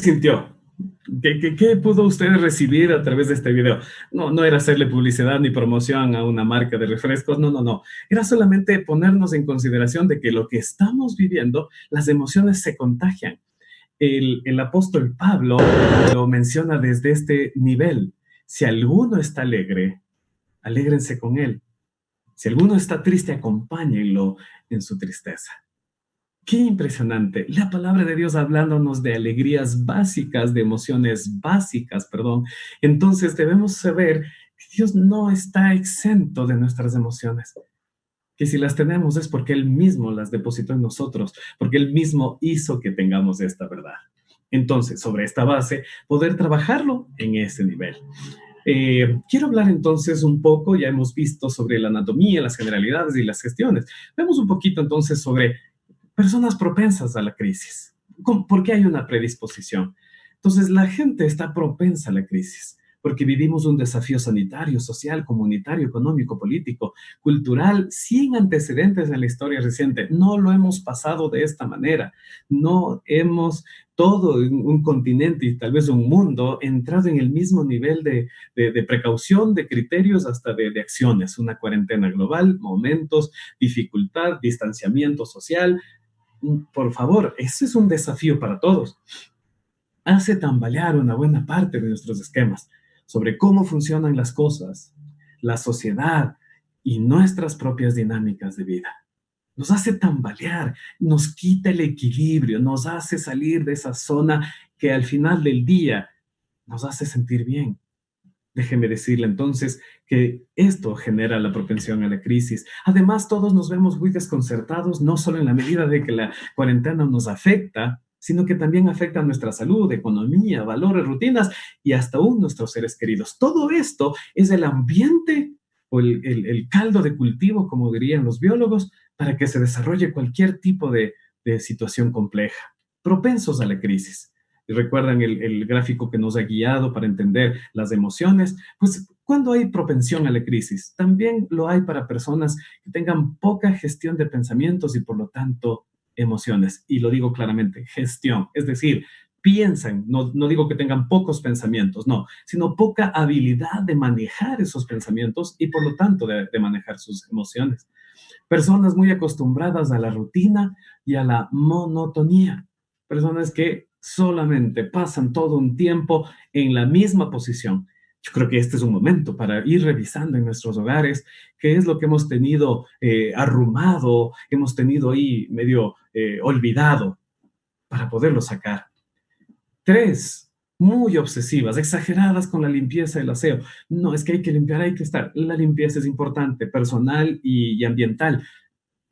sintió? ¿Qué pudo usted recibir a través de este video? No era hacerle publicidad ni promoción a una marca de refrescos, no. Era solamente ponernos en consideración de que lo que estamos viviendo, las emociones se contagian. El apóstol Pablo lo menciona desde este nivel. Si alguno está alegre, alégrense con él. Si alguno está triste, acompáñenlo en su tristeza. Qué impresionante. La palabra de Dios hablándonos de alegrías básicas, de emociones básicas, perdón. Entonces debemos saber que Dios no está exento de nuestras emociones. Que si las tenemos es porque Él mismo las depositó en nosotros, porque Él mismo hizo que tengamos esta verdad. Entonces, sobre esta base, poder trabajarlo en ese nivel. Quiero hablar entonces un poco, ya hemos visto sobre la anatomía, las generalidades y las gestiones. Vemos un poquito entonces sobre personas propensas a la crisis. ¿Por qué hay una predisposición? Entonces, la gente está propensa a la crisis porque vivimos un desafío sanitario, social, comunitario, económico, político, cultural, sin antecedentes en la historia reciente. No lo hemos pasado de esta manera. No hemos, todo un continente y tal vez un mundo, entrado en el mismo nivel de precaución, de criterios, hasta de acciones. Una cuarentena global, momentos, dificultad, distanciamiento social. Por favor, eso es un desafío para todos. Hace tambalear una buena parte de nuestros esquemas sobre cómo funcionan las cosas, la sociedad y nuestras propias dinámicas de vida. Nos hace tambalear, nos quita el equilibrio, nos hace salir de esa zona que al final del día nos hace sentir bien. Déjeme decirle entonces que esto genera la propensión a la crisis. Además, todos nos vemos muy desconcertados, no solo en la medida de que la cuarentena nos afecta, sino que también afecta a nuestra salud, economía, valores, rutinas y hasta aún nuestros seres queridos. Todo esto es el ambiente o el caldo de cultivo, como dirían los biólogos, para que se desarrolle cualquier tipo de situación compleja. Propensos a la crisis. Y recuerdan el gráfico que nos ha guiado para entender las emociones. Pues cuando hay propensión a la crisis, también lo hay para personas que tengan poca gestión de pensamientos y por lo tanto emociones. Y lo digo claramente, gestión. Es decir, piensan, no digo que tengan pocos pensamientos, no, sino poca habilidad de manejar esos pensamientos y por lo tanto de manejar sus emociones. Personas muy acostumbradas a la rutina y a la monotonía. Personas que solamente pasan todo un tiempo en la misma posición. Yo creo que este es un momento para ir revisando en nuestros hogares qué es lo que hemos tenido arrumado, hemos tenido ahí medio olvidado para poderlo sacar. 3, muy obsesivas, exageradas con la limpieza y el aseo. No, es que hay que limpiar, hay que estar. La limpieza es importante, personal y ambiental,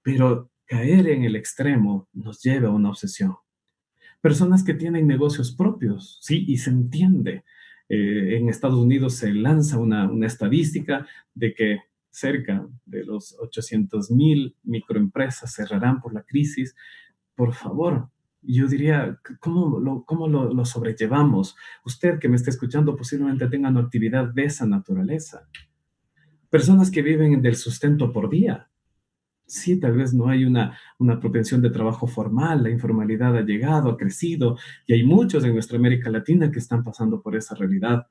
pero caer en el extremo nos lleva a una obsesión. Personas que tienen negocios propios, sí, y se entiende. En Estados Unidos se lanza una estadística de que cerca de los 800,000 microempresas cerrarán por la crisis. Por favor, yo diría, ¿cómo lo sobrellevamos? Usted que me está escuchando posiblemente tenga una actividad de esa naturaleza. Personas que viven del sustento por día. Sí, tal vez no hay una propensión de trabajo formal, la informalidad ha llegado, ha crecido, y hay muchos en nuestra América Latina que están pasando por esa realidad.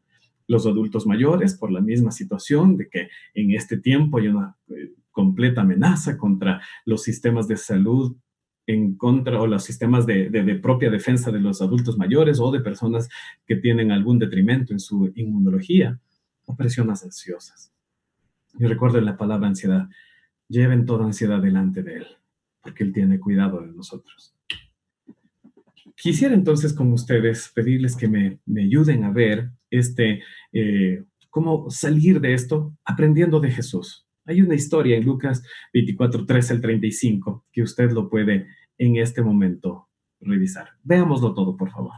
Los adultos mayores, por la misma situación de que en este tiempo hay una completa amenaza contra los sistemas de salud, o los sistemas de propia defensa de los adultos mayores o de personas que tienen algún detrimento en su inmunología o personas ansiosas. Yo recuerdo la palabra ansiedad. Lleven toda ansiedad delante de Él, porque Él tiene cuidado de nosotros. Quisiera entonces con ustedes pedirles que me ayuden a ver cómo salir de esto aprendiendo de Jesús. Hay una historia en Lucas 24, 13 al 35 que usted lo puede en este momento revisar. Veámoslo todo, por favor.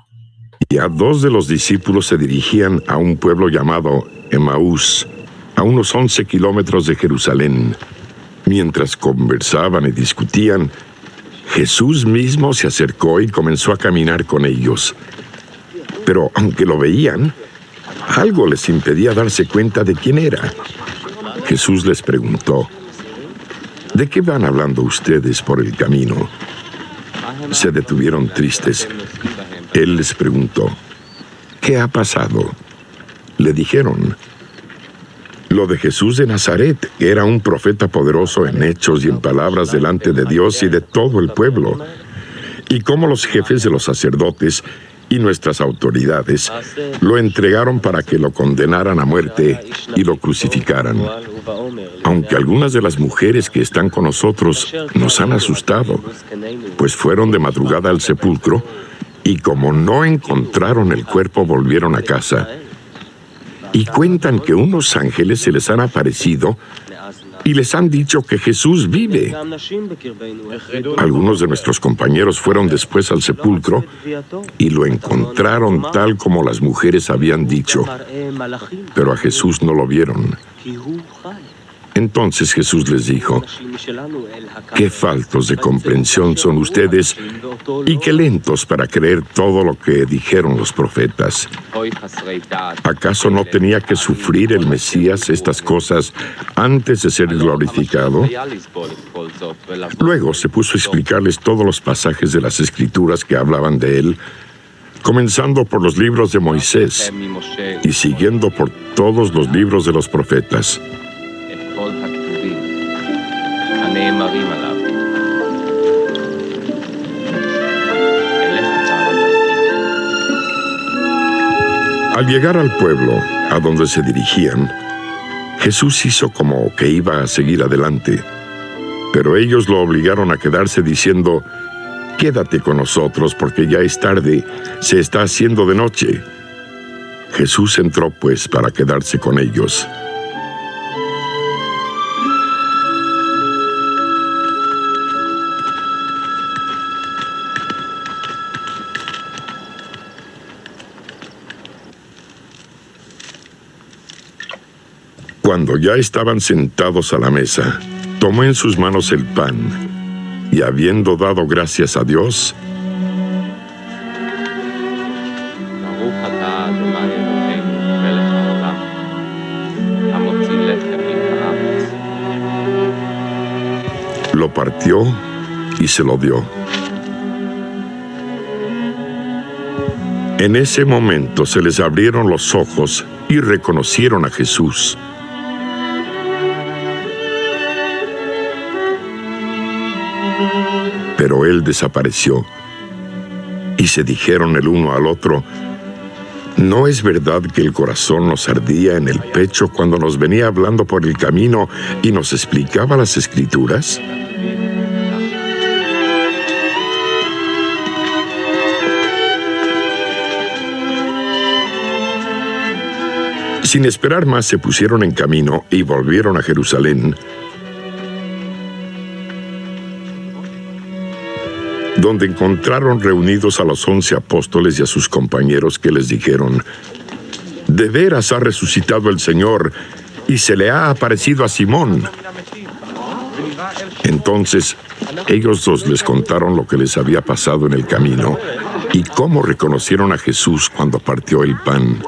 Y a 2 de los discípulos se dirigían a un pueblo llamado Emaús, a unos 11 kilómetros de Jerusalén. Mientras conversaban y discutían, Jesús mismo se acercó y comenzó a caminar con ellos. Pero aunque lo veían, algo les impedía darse cuenta de quién era. Jesús les preguntó, ¿de qué van hablando ustedes por el camino? Se detuvieron tristes. Él les preguntó: ¿qué ha pasado? Le dijeron: lo de Jesús de Nazaret, que era un profeta poderoso en hechos y en palabras delante de Dios y de todo el pueblo, y cómo los jefes de los sacerdotes y nuestras autoridades lo entregaron para que lo condenaran a muerte y lo crucificaran. Aunque algunas de las mujeres que están con nosotros nos han asustado, pues fueron de madrugada al sepulcro y como no encontraron el cuerpo, volvieron a casa. Y cuentan que unos ángeles se les han aparecido y les han dicho que Jesús vive. Algunos de nuestros compañeros fueron después al sepulcro y lo encontraron tal como las mujeres habían dicho, pero a Jesús no lo vieron. Entonces Jesús les dijo: qué faltos de comprensión son ustedes y qué lentos para creer todo lo que dijeron los profetas. ¿Acaso no tenía que sufrir el Mesías estas cosas antes de ser glorificado? Luego se puso a explicarles todos los pasajes de las Escrituras que hablaban de él, comenzando por los libros de Moisés y siguiendo por todos los libros de los profetas. Al llegar al pueblo a donde se dirigían, Jesús hizo como que iba a seguir adelante, pero ellos lo obligaron a quedarse diciendo: quédate con nosotros porque ya es tarde, se está haciendo de noche. Jesús entró pues para quedarse con ellos. Cuando ya estaban sentados a la mesa, tomó en sus manos el pan y, habiendo dado gracias a Dios, lo partió y se lo dio. En ese momento se les abrieron los ojos y reconocieron a Jesús. Pero él desapareció, y se dijeron el uno al otro: ¿no es verdad que el corazón nos ardía en el pecho cuando nos venía hablando por el camino y nos explicaba las Escrituras? Sin esperar más, se pusieron en camino y volvieron a Jerusalén, donde encontraron reunidos a los 11 apóstoles y a sus compañeros, que les dijeron: de veras ha resucitado el Señor y se le ha aparecido a Simón. Entonces ellos dos les contaron lo que les había pasado en el camino y cómo reconocieron a Jesús cuando partió el pan.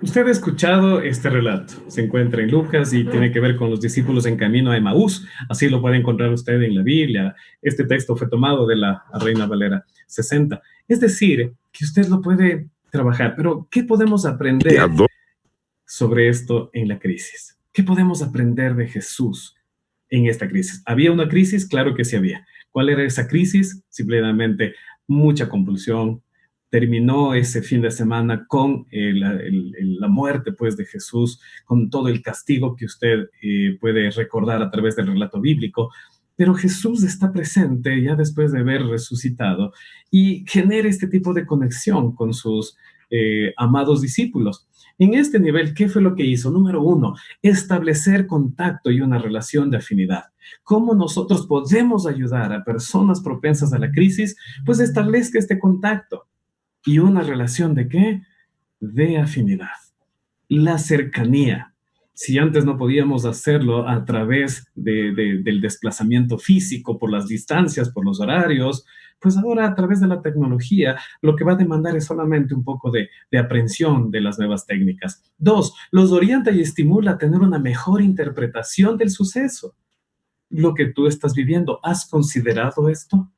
Usted ha escuchado este relato, se encuentra en Lucas y tiene que ver con los discípulos en camino a Emaús, así lo puede encontrar usted en la Biblia. Este texto fue tomado de la Reina Valera 60, es decir, que usted lo puede trabajar, pero ¿qué podemos aprender sobre esto en la crisis? ¿Qué podemos aprender de Jesús en esta crisis? ¿Había una crisis? Claro que sí había. ¿Cuál era esa crisis? Simplemente mucha compulsión. Terminó ese fin de semana con la muerte pues, de Jesús, con todo el castigo que usted puede recordar a través del relato bíblico. Pero Jesús está presente ya después de haber resucitado y genera este tipo de conexión con sus amados discípulos. En este nivel, ¿qué fue lo que hizo? Número 1, establecer contacto y una relación de afinidad. ¿Cómo nosotros podemos ayudar a personas propensas a la crisis? Pues establezca este contacto. ¿Y una relación de qué? De afinidad. La cercanía. Si antes no podíamos hacerlo a través del desplazamiento físico, por las distancias, por los horarios, pues ahora a través de la tecnología lo que va a demandar es solamente un poco de aprehensión de las nuevas técnicas. 2, los orienta y estimula a tener una mejor interpretación del suceso. Lo que tú estás viviendo, ¿has considerado esto?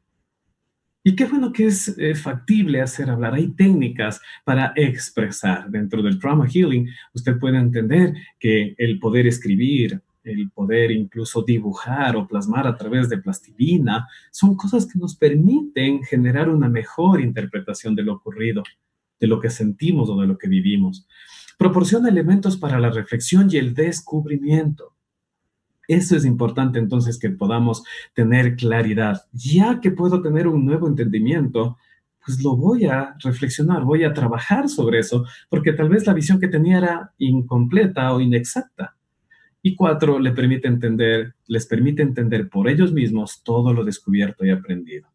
Y qué bueno que es factible hacer hablar. Hay técnicas para expresar. Dentro del trauma healing, usted puede entender que el poder escribir, el poder incluso dibujar o plasmar a través de plastilina, son cosas que nos permiten generar una mejor interpretación de lo ocurrido, de lo que sentimos o de lo que vivimos. Proporciona elementos para la reflexión y el descubrimiento. Eso es importante entonces que podamos tener claridad. Ya que puedo tener un nuevo entendimiento, pues lo voy a reflexionar, voy a trabajar sobre eso, porque tal vez la visión que tenía era incompleta o inexacta. Y cuatro, les permite entender por ellos mismos todo lo descubierto y aprendido.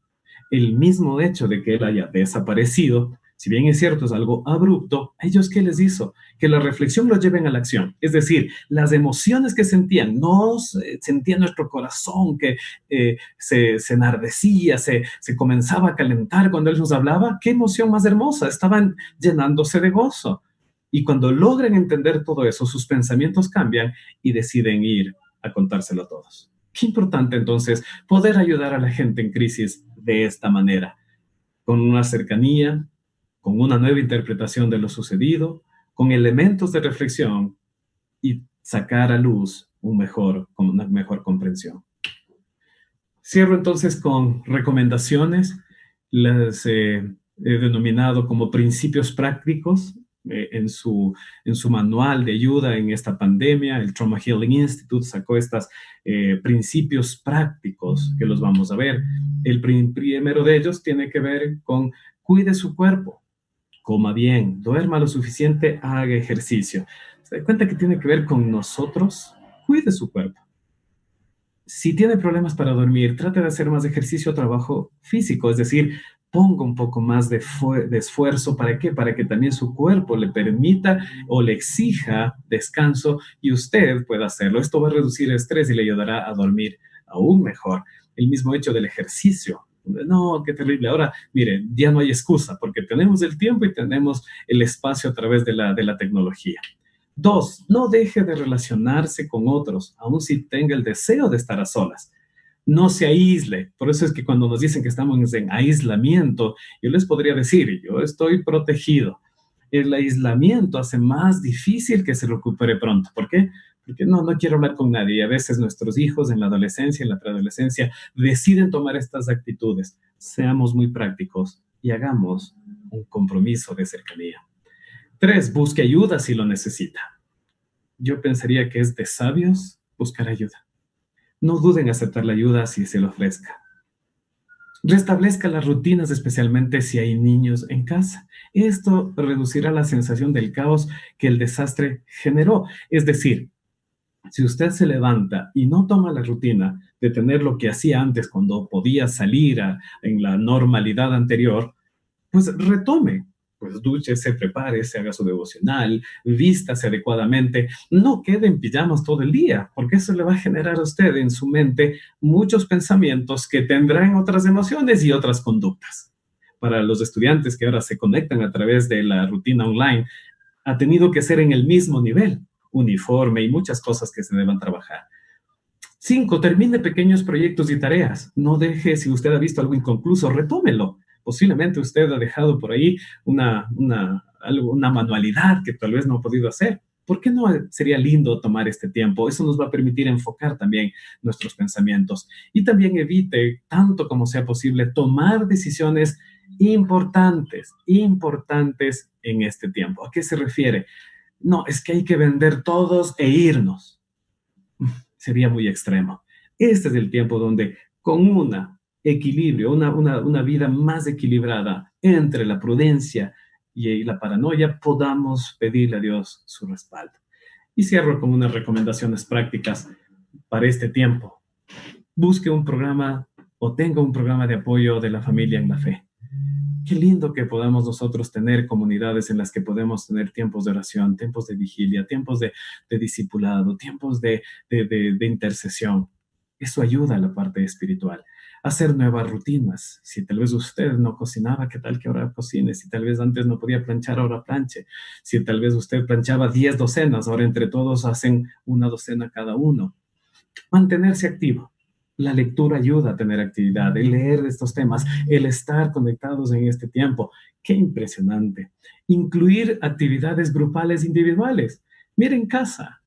El mismo hecho de que él haya desaparecido, si bien es cierto, es algo abrupto, ¿a ellos qué les hizo? Que la reflexión los lleven a la acción. Es decir, las emociones que sentían, no sentía nuestro corazón que se enardecía, se comenzaba a calentar cuando él nos hablaba. ¡Qué emoción más hermosa! Estaban llenándose de gozo. Y cuando logran entender todo eso, sus pensamientos cambian y deciden ir a contárselo a todos. Qué importante entonces poder ayudar a la gente en crisis de esta manera, con una cercanía, con una nueva interpretación de lo sucedido, con elementos de reflexión y sacar a luz una mejor comprensión. Cierro entonces con recomendaciones, las he denominado como principios prácticos en su manual de ayuda en esta pandemia. El Trauma Healing Institute sacó estos principios prácticos que los vamos a ver. El primero de ellos tiene que ver con cuide su cuerpo, coma bien, duerma lo suficiente, haga ejercicio. ¿Se da cuenta que tiene que ver con nosotros? Cuide su cuerpo. Si tiene problemas para dormir, trate de hacer más ejercicio o trabajo físico, es decir, ponga un poco más de esfuerzo. ¿Para qué? Para que también su cuerpo le permita o le exija descanso y usted pueda hacerlo. Esto va a reducir el estrés y le ayudará a dormir aún mejor. El mismo hecho del ejercicio. No, qué terrible. Ahora, mire, ya no hay excusa porque tenemos el tiempo y tenemos el espacio a través de la tecnología. 2, no deje de relacionarse con otros, aun si tenga el deseo de estar a solas. No se aísle. Por eso es que cuando nos dicen que estamos en aislamiento, yo les podría decir, yo estoy protegido. El aislamiento hace más difícil que se recupere pronto. ¿Por qué? Porque no quiero hablar con nadie. Y a veces nuestros hijos en la adolescencia, en la preadolescencia, deciden tomar estas actitudes. Seamos muy prácticos y hagamos un compromiso de cercanía. 3, busque ayuda si lo necesita. Yo pensaría que es de sabios buscar ayuda. No duden en aceptar la ayuda si se lo ofrezca. Restablezca las rutinas, especialmente si hay niños en casa. Esto reducirá la sensación del caos que el desastre generó. Es decir, si usted se levanta y no toma la rutina de tener lo que hacía antes cuando podía salir en la normalidad anterior, pues retome. Pues dúchese, prepárese, haga su devocional, vístase adecuadamente, no quede en pijamas todo el día, porque eso le va a generar a usted en su mente muchos pensamientos que tendrán otras emociones y otras conductas. Para los estudiantes que ahora se conectan a través de la rutina online, ha tenido que ser en el mismo nivel, uniforme y muchas cosas que se deban trabajar. 5, termine pequeños proyectos y tareas. No deje, si usted ha visto algo inconcluso, retómelo. Posiblemente usted ha dejado por ahí una manualidad que tal vez no ha podido hacer. ¿Por qué no sería lindo tomar este tiempo? Eso nos va a permitir enfocar también nuestros pensamientos. Y también evite, tanto como sea posible, tomar decisiones importantes en este tiempo. ¿A qué se refiere? No, es que hay que vender todos e irnos. Sería muy extremo. Este es el tiempo donde con equilibrio, una vida más equilibrada entre la prudencia y la paranoia, podamos pedirle a Dios su respaldo. Y cierro con unas recomendaciones prácticas para este tiempo. Busque un programa o tenga un programa de apoyo de la familia en la fe. Qué lindo que podamos nosotros tener comunidades en las que podemos tener tiempos de oración, tiempos de vigilia, tiempos de discipulado, tiempos de intercesión. Eso ayuda a la parte espiritual. Hacer nuevas rutinas. Si tal vez usted no cocinaba, ¿qué tal que ahora cocine? Si tal vez antes no podía planchar, ahora planche. Si tal vez usted planchaba 10 docenas, ahora entre todos hacen una docena cada uno. Mantenerse activo. La lectura ayuda a tener actividad, el leer de estos temas, el estar conectados en este tiempo. ¡Qué impresionante! Incluir actividades grupales individuales. Mira en casa,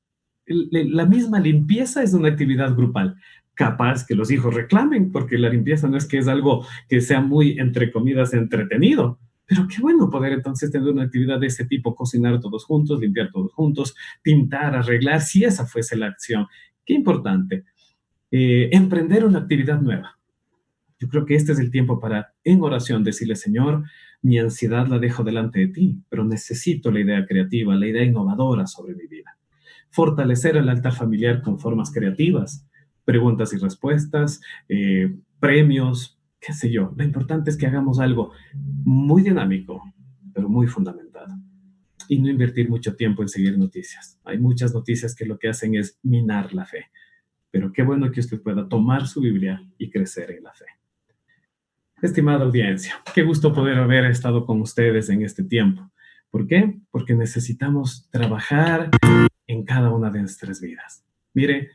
la misma limpieza es una actividad grupal. Capaz que los hijos reclamen, porque la limpieza no es que es algo que sea muy, entre comidas, entretenido. Pero qué bueno poder entonces tener una actividad de este tipo, cocinar todos juntos, limpiar todos juntos, pintar, arreglar, si esa fuese la acción. Qué importante. Emprender una actividad nueva. Yo creo que este es el tiempo para, en oración, decirle, Señor, mi ansiedad la dejo delante de ti, pero necesito la idea creativa, la idea innovadora sobre mi vida. Fortalecer el altar familiar con formas creativas, preguntas y respuestas, premios, qué sé yo. Lo importante es que hagamos algo muy dinámico, pero muy fundamentado. Y no invertir mucho tiempo en seguir noticias. Hay muchas noticias que lo que hacen es minar la fe. Pero qué bueno que usted pueda tomar su Biblia y crecer en la fe. Estimada audiencia, qué gusto poder haber estado con ustedes en este tiempo. ¿Por qué? Porque necesitamos trabajar en cada una de nuestras vidas. Mire,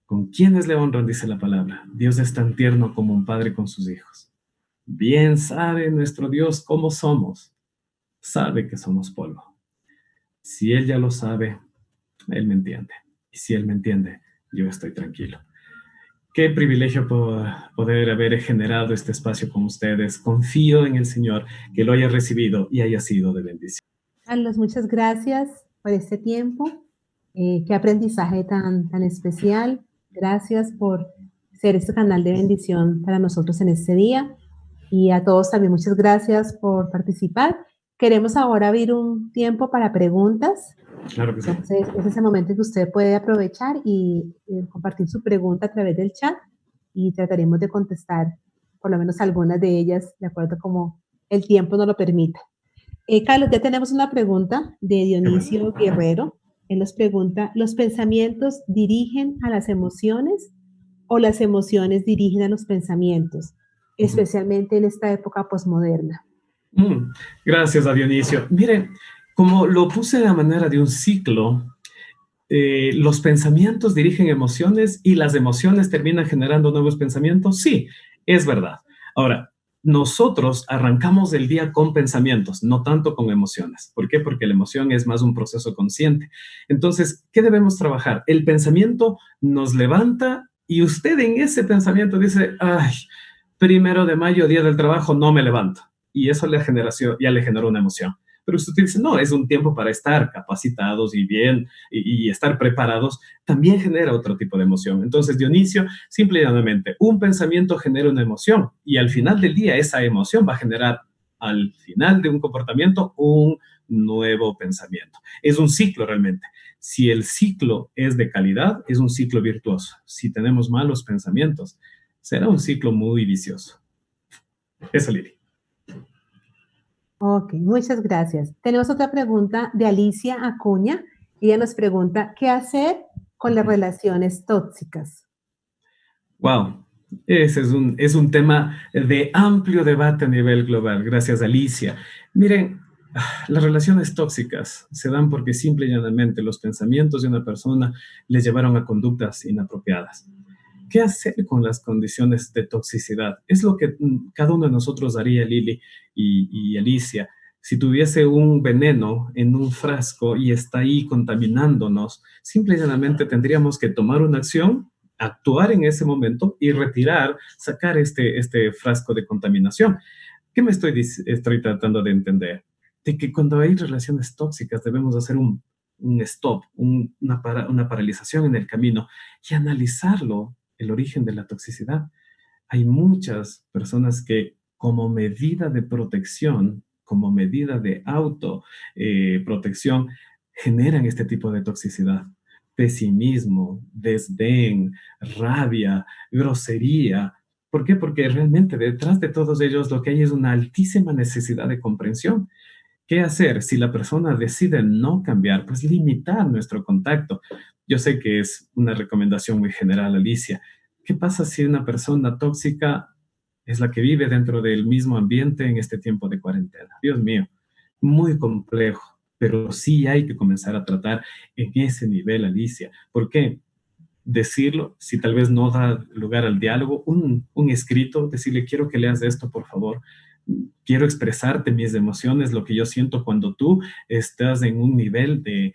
con quienes le honran, dice la palabra. Dios es tan tierno como un padre con sus hijos. Bien sabe nuestro Dios cómo somos. Sabe que somos polvo. Si Él ya lo sabe, Él me entiende. Y si Él me entiende, yo estoy tranquilo. Qué privilegio poder haber generado este espacio con ustedes. Confío en el Señor que lo haya recibido y haya sido de bendición. Carlos, muchas gracias por este tiempo. Qué aprendizaje tan especial. Gracias por ser este canal de bendición para nosotros en este día. Y a todos también muchas gracias por participar. Queremos ahora abrir un tiempo para preguntas. Claro que sí. Entonces, ese es el momento en que usted puede aprovechar y compartir su pregunta a través del chat y trataremos de contestar por lo menos algunas de ellas, de acuerdo a como el tiempo nos lo permita. Carlos, ya tenemos una pregunta de Dionisio Guerrero. Él nos pregunta, ¿los pensamientos dirigen a las emociones o las emociones dirigen a los pensamientos, especialmente en esta época posmoderna? Gracias a Dionisio. Miren, como lo puse de la manera de un ciclo, los pensamientos dirigen emociones y las emociones terminan generando nuevos pensamientos. Sí, es verdad. Ahora, nosotros arrancamos el día con pensamientos, no tanto con emociones. ¿Por qué? Porque la emoción es más un proceso consciente. Entonces, ¿qué debemos trabajar? El pensamiento nos levanta y usted en ese pensamiento dice, ay, 1 de mayo, día del trabajo, no me levanto. Y eso ya le generó una emoción. Pero usted dice, no, es un tiempo para estar capacitados y bien y estar preparados, también genera otro tipo de emoción. Entonces, Dionisio, simple y llanamente, un pensamiento genera una emoción y al final del día esa emoción va a generar al final de un comportamiento un nuevo pensamiento. Es un ciclo realmente. Si el ciclo es de calidad, es un ciclo virtuoso. Si tenemos malos pensamientos, será un ciclo muy vicioso. Eso, Lili. Ok, muchas gracias. Tenemos otra pregunta de Alicia Acuña. Ella nos pregunta, ¿qué hacer con las relaciones tóxicas? Wow, ese es un tema de amplio debate a nivel global. Gracias, Alicia. Miren, las relaciones tóxicas se dan porque simple y llanamente los pensamientos de una persona les llevaron a conductas inapropiadas. ¿Qué hacer con las condiciones de toxicidad? Es lo que cada uno de nosotros haría, Lili y Alicia. Si tuviese un veneno en un frasco y está ahí contaminándonos, simple y llanamente tendríamos que tomar una acción, actuar en ese momento y retirar, sacar este frasco de contaminación. ¿Qué me estoy tratando de entender? De que cuando hay relaciones tóxicas debemos hacer un stop, una paralización en el camino y analizarlo, el origen de la toxicidad. Hay muchas personas que como medida de protección, como medida de autoprotección, generan este tipo de toxicidad. Pesimismo, desdén, rabia, grosería. ¿Por qué? Porque realmente detrás de todos ellos lo que hay es una altísima necesidad de comprensión. ¿Qué hacer? Si la persona decide no cambiar, pues limitar nuestro contacto. Yo sé que es una recomendación muy general, Alicia. ¿Qué pasa si una persona tóxica es la que vive dentro del mismo ambiente en este tiempo de cuarentena? Dios mío, muy complejo, pero sí hay que comenzar a tratar en ese nivel, Alicia. ¿Por qué? decirlo, si tal vez no da lugar al diálogo, un escrito, decirle, quiero que leas esto, por favor. Quiero expresarte mis emociones, lo que yo siento cuando tú estás en un nivel de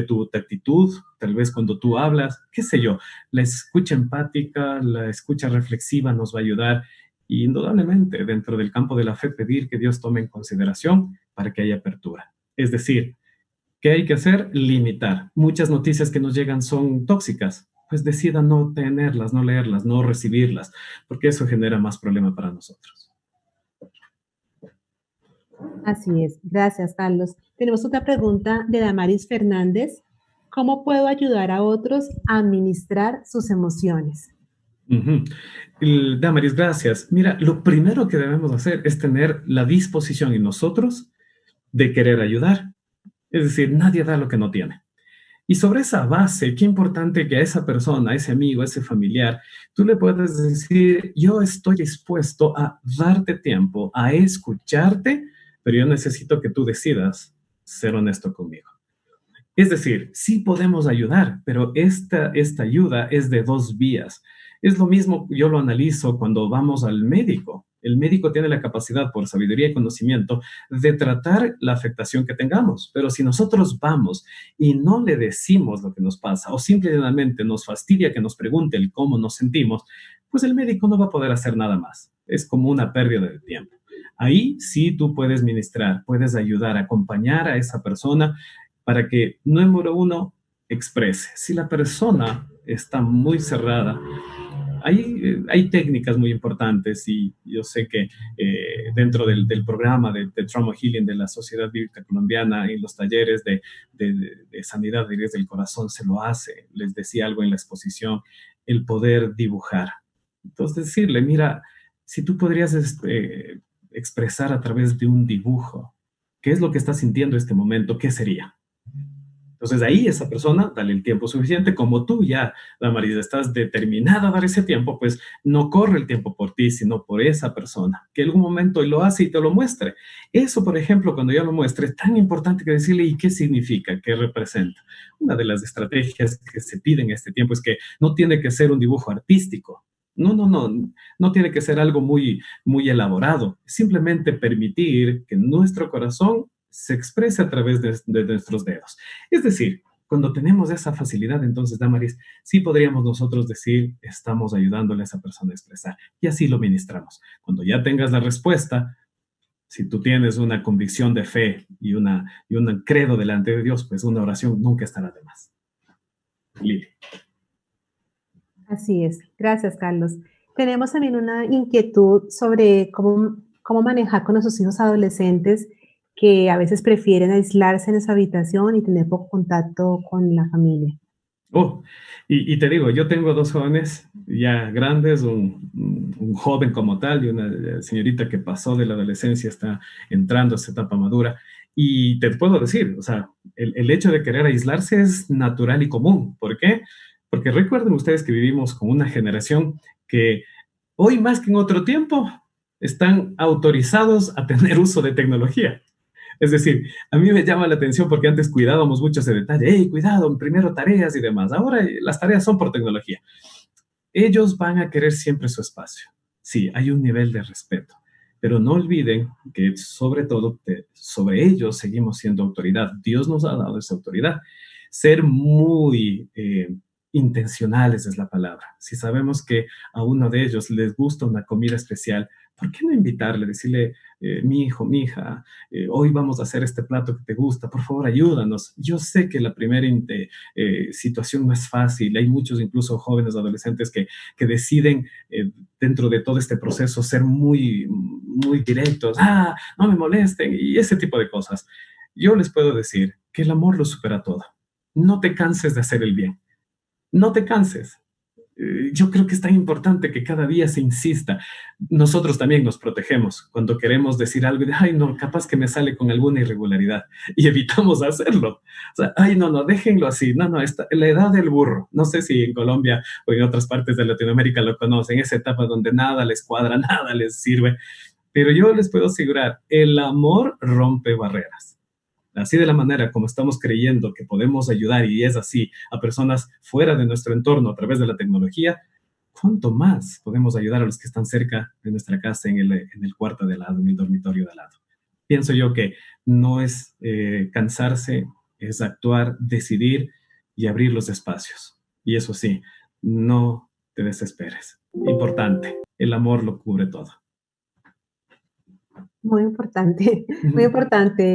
tu actitud, tal vez cuando tú hablas, qué sé yo, la escucha empática, la escucha reflexiva nos va a ayudar y indudablemente dentro del campo de la fe pedir que Dios tome en consideración para que haya apertura. Es decir, ¿qué hay que hacer? Limitar. Muchas noticias que nos llegan son tóxicas, pues decida no tenerlas, no leerlas, no recibirlas, porque eso genera más problema para nosotros. Así es. Gracias, Carlos. Tenemos otra pregunta de Damaris Fernández. ¿Cómo puedo ayudar a otros a administrar sus emociones? Ujú. Damaris, gracias. Mira, lo primero que debemos hacer es tener la disposición en nosotros de querer ayudar. Es decir, nadie da lo que no tiene. Y sobre esa base, qué importante que a esa persona, a ese amigo, a ese familiar, tú le puedas decir, yo estoy dispuesto a darte tiempo, a escucharte, pero yo necesito que tú decidas ser honesto conmigo. Es decir, sí podemos ayudar, pero esta ayuda es de dos vías. Es lo mismo, yo lo analizo cuando vamos al médico. El médico tiene la capacidad, por sabiduría y conocimiento, de tratar la afectación que tengamos. Pero si nosotros vamos y no le decimos lo que nos pasa o simplemente nos fastidia que nos pregunte el cómo nos sentimos, pues el médico no va a poder hacer nada más. Es como una pérdida de tiempo. Ahí sí tú puedes ministrar, puedes ayudar, acompañar a esa persona para que, número uno, exprese. Si la persona está muy cerrada, hay técnicas muy importantes y yo sé que dentro del programa de Trauma Healing de la Sociedad Bíblica Colombiana, en los talleres de sanidad de heridas del corazón se lo hace. Les decía algo en la exposición, el poder dibujar. Entonces decirle, mira, si tú podrías expresar a través de un dibujo qué es lo que estás sintiendo en este momento, ¿qué sería? Entonces ahí esa persona, dale el tiempo suficiente, como tú ya, Damaris, estás determinada a dar ese tiempo, pues no corre el tiempo por ti, sino por esa persona, que en algún momento lo hace y te lo muestre. Eso, por ejemplo, cuando ya lo muestre, es tan importante que decirle, ¿y qué significa? ¿Qué representa? Una de las estrategias que se piden en este tiempo es que no tiene que ser un dibujo artístico. No tiene que ser algo muy elaborado. Simplemente permitir que nuestro corazón se expresa a través de nuestros dedos. Es decir, cuando tenemos esa facilidad, entonces, Damaris, sí podríamos nosotros decir, estamos ayudándole a esa persona a expresar. Y así lo ministramos. Cuando ya tengas la respuesta, si tú tienes una convicción de fe y un credo delante de Dios, pues una oración nunca estará de más. Lili. Así es. Gracias, Carlos. Tenemos también una inquietud sobre cómo manejar con nuestros hijos adolescentes que a veces prefieren aislarse en su habitación y tener poco contacto con la familia. Oh, y te digo, yo tengo dos jóvenes ya grandes, un joven como tal y una señorita que pasó de la adolescencia, está entrando a esa etapa madura. Y te puedo decir, o sea, el hecho de querer aislarse es natural y común. ¿Por qué? Porque recuerden ustedes que vivimos con una generación que hoy más que en otro tiempo están autorizados a tener uso de tecnología. Es decir, a mí me llama la atención porque antes cuidábamos mucho ese detalle. ¡Hey, cuidado! Primero tareas y demás. Ahora las tareas son por tecnología. Ellos van a querer siempre su espacio. Sí, hay un nivel de respeto. Pero no olviden que sobre todo sobre ellos seguimos siendo autoridad. Dios nos ha dado esa autoridad. Ser muy intencionales es la palabra. Si sabemos que a uno de ellos les gusta una comida especial, ¿por qué no invitarle? Decirle, mi hijo, mi hija, hoy vamos a hacer este plato que te gusta, por favor ayúdanos. Yo sé que la primera situación no es fácil, hay muchos incluso jóvenes adolescentes que deciden dentro de todo este proceso ser muy directos, no me molesten y ese tipo de cosas. Yo les puedo decir que el amor lo supera todo. No te canses de hacer el bien. No te canses. Yo creo que es tan importante que cada día se insista. Nosotros también nos protegemos cuando queremos decir algo de, ay, no, capaz que me sale con alguna irregularidad y evitamos hacerlo. O sea, ay, no, déjenlo así. No, la edad del burro. No sé si en Colombia o en otras partes de Latinoamérica lo conocen, esa etapa donde nada les cuadra, nada les sirve. Pero yo les puedo asegurar, el amor rompe barreras. así de la manera como estamos creyendo que podemos ayudar, y es así, a personas fuera de nuestro entorno a través de la tecnología, ¿cuánto más podemos ayudar a los que están cerca de nuestra casa, en el cuarto de al lado, en el dormitorio de al lado? Pienso yo que no es cansarse, es actuar, decidir y abrir los espacios. Y eso sí, no te desesperes. Importante, el amor lo cubre todo. Muy importante,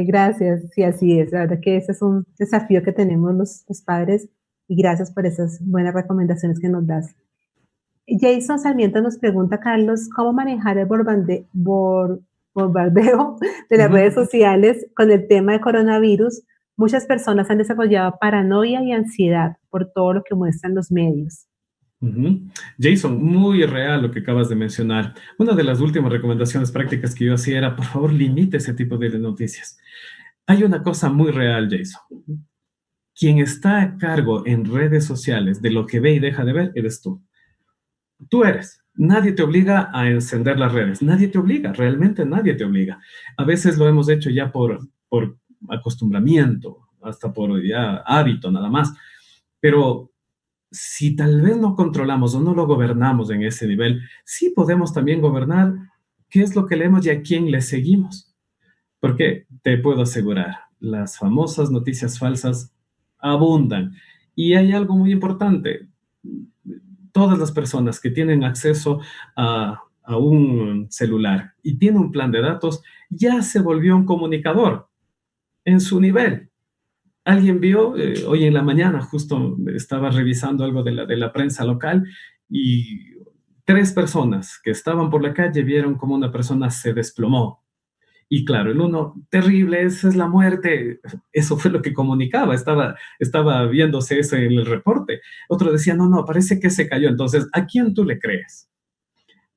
gracias. Sí, así es. La verdad que ese es un desafío que tenemos los padres y gracias por esas buenas recomendaciones que nos das. Jason Sarmiento nos pregunta, Carlos, ¿cómo manejar el bombardeo de las redes sociales con el tema de coronavirus? Muchas personas han desarrollado paranoia y ansiedad por todo lo que muestran los medios. Jason, muy real lo que acabas de mencionar. Una de las últimas recomendaciones prácticas que yo hacía era, por favor, limite ese tipo de noticias. Hay una cosa muy real, Jason. Quien está a cargo en redes sociales de lo que ve y deja de ver, eres tú. Tú eres. Nadie te obliga a encender las redes. Nadie te obliga. Realmente nadie te obliga. A veces lo hemos hecho ya por acostumbramiento, hasta por ya hábito nada más. Pero si tal vez no controlamos o no lo gobernamos en ese nivel, sí podemos también gobernar qué es lo que leemos y a quién le seguimos. Porque te puedo asegurar, las famosas noticias falsas abundan. Y hay algo muy importante. Todas las personas que tienen acceso a un celular y tienen un plan de datos, ya se volvió un comunicador en su nivel. Alguien vio, hoy en la mañana justo estaba revisando algo de la prensa local y 3 personas que estaban por la calle vieron como una persona se desplomó. Y claro, el uno, terrible, esa es la muerte. Eso fue lo que comunicaba, estaba viéndose eso en el reporte. Otro decía, no, parece que se cayó. Entonces, ¿a quién tú le crees?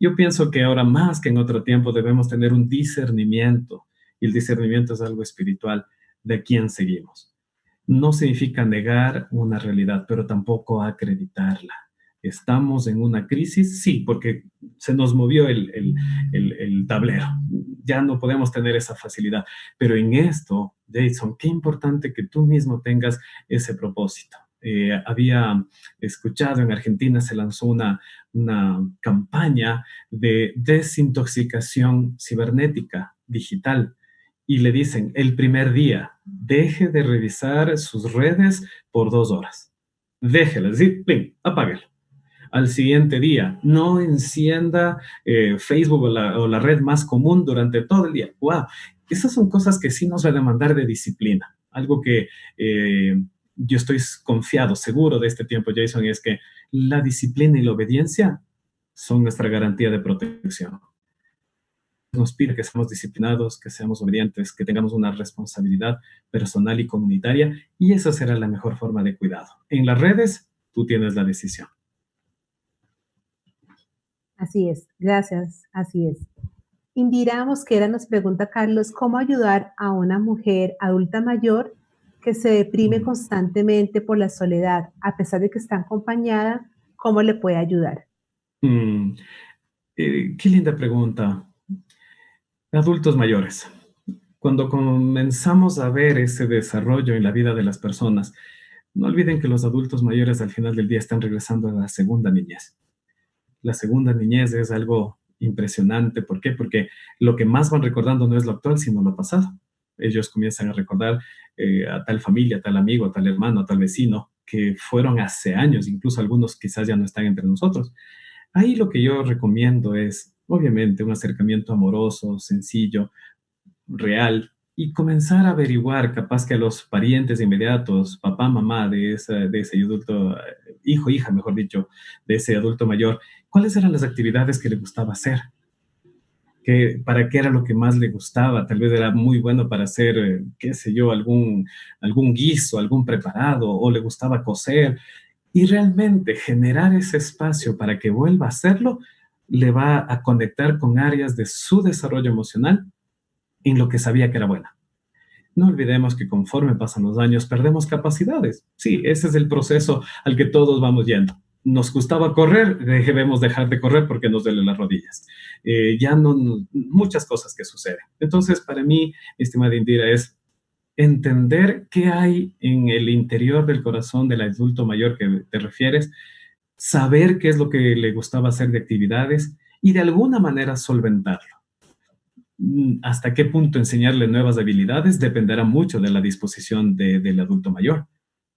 Yo pienso que ahora más que en otro tiempo debemos tener un discernimiento, y el discernimiento es algo espiritual, de quién seguimos. No significa negar una realidad, pero tampoco acreditarla. ¿Estamos en una crisis? Sí, porque se nos movió el tablero. Ya no podemos tener esa facilidad. Pero en esto, Jason, qué importante que tú mismo tengas ese propósito. Había escuchado en Argentina se lanzó una campaña de desintoxicación cibernética digital y le dicen el primer día, deje de revisar sus redes por 2 horas. Déjela, es decir, ¡plim!, apáguelo. Al siguiente día, no encienda Facebook o la red más común durante todo el día. ¡Wow! Esas son cosas que sí nos va a demandar de disciplina. Algo que yo estoy confiado, seguro de este tiempo, Jason, es que la disciplina y la obediencia son nuestra garantía de protección. Nos pide que seamos disciplinados, que seamos obedientes, que tengamos una responsabilidad personal y comunitaria, y esa será la mejor forma de cuidado. En las redes, tú tienes la decisión. Así es, gracias, así es. Indira Mosquera nos pregunta, Carlos, ¿cómo ayudar a una mujer adulta mayor que se deprime constantemente por la soledad, a pesar de que está acompañada? ¿Cómo le puede ayudar? Qué linda pregunta. Adultos mayores. Cuando comenzamos a ver ese desarrollo en la vida de las personas, no olviden que los adultos mayores al final del día están regresando a la segunda niñez. La segunda niñez es algo impresionante. ¿Por qué? Porque lo que más van recordando no es lo actual, sino lo pasado. Ellos comienzan a recordar a tal familia, a tal amigo, a tal hermano, a tal vecino, que fueron hace años, incluso algunos quizás ya no están entre nosotros. Ahí lo que yo recomiendo es, obviamente, un acercamiento amoroso, sencillo, real, y comenzar a averiguar, capaz que a los parientes inmediatos, papá, mamá de ese adulto, hijo, hija, mejor dicho, de ese adulto mayor, cuáles eran las actividades que le gustaba hacer, para qué era lo que más le gustaba. Tal vez era muy bueno para hacer, qué sé yo, algún guiso, algún preparado, o le gustaba coser, y realmente generar ese espacio para que vuelva a hacerlo, le va a conectar con áreas de su desarrollo emocional en lo que sabía que era buena. No olvidemos que conforme pasan los años perdemos capacidades. Sí, ese es el proceso al que todos vamos yendo. Nos gustaba correr, debemos dejar de correr porque nos duelen las rodillas. Ya no, muchas cosas que suceden. Entonces, para mí, estimada Indira, es entender qué hay en el interior del corazón del adulto mayor que te refieres, saber qué es lo que le gustaba hacer de actividades y de alguna manera solventarlo. Hasta qué punto enseñarle nuevas habilidades dependerá mucho de la disposición del adulto mayor,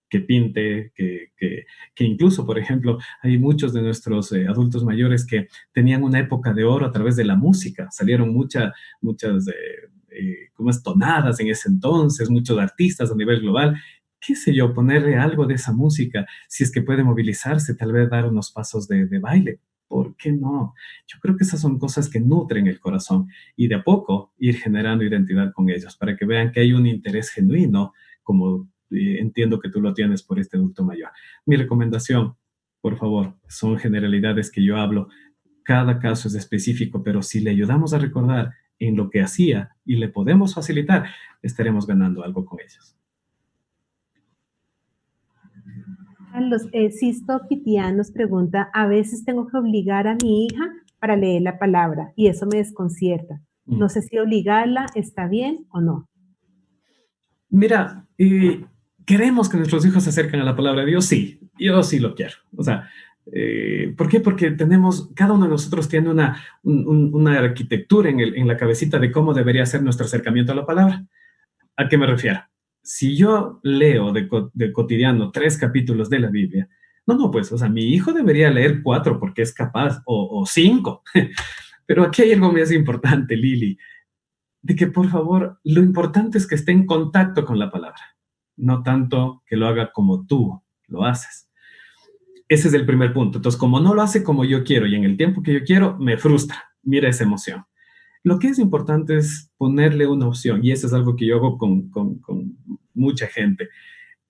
que pinte, que incluso, por ejemplo, hay muchos de nuestros adultos mayores que tenían una época de oro a través de la música. Salieron muchas como es, tonadas en ese entonces, muchos artistas a nivel global. Qué sé yo, ponerle algo de esa música, si es que puede movilizarse, tal vez dar unos pasos de baile. ¿Por qué no? Yo creo que esas son cosas que nutren el corazón y de a poco ir generando identidad con ellos para que vean que hay un interés genuino, como entiendo que tú lo tienes por este adulto mayor. Mi recomendación, por favor, son generalidades que yo hablo. Cada caso es específico, pero si le ayudamos a recordar en lo que hacía y le podemos facilitar, estaremos ganando algo con ellos. Carlos, Sisto Kitian nos pregunta, a veces tengo que obligar a mi hija para leer la palabra y eso me desconcierta. No sé si obligarla está bien o no. Mira, ¿queremos que nuestros hijos se acerquen a la palabra de Dios? Sí, yo sí lo quiero. O sea, ¿por qué? Porque cada uno de nosotros tiene una arquitectura en la cabecita de cómo debería ser nuestro acercamiento a la palabra. ¿A qué me refiero? Si yo leo de cotidiano 3 capítulos de la Biblia, pues, o sea, mi hijo debería leer 4 porque es capaz, o 5. Pero aquí hay algo más importante, Lili, de que por favor, lo importante es que esté en contacto con la palabra, no tanto que lo haga como tú lo haces. Ese es el primer punto. Entonces, como no lo hace como yo quiero y en el tiempo que yo quiero, me frustra. Mira esa emoción. Lo que es importante es ponerle una opción, y eso es algo que yo hago con mucha gente.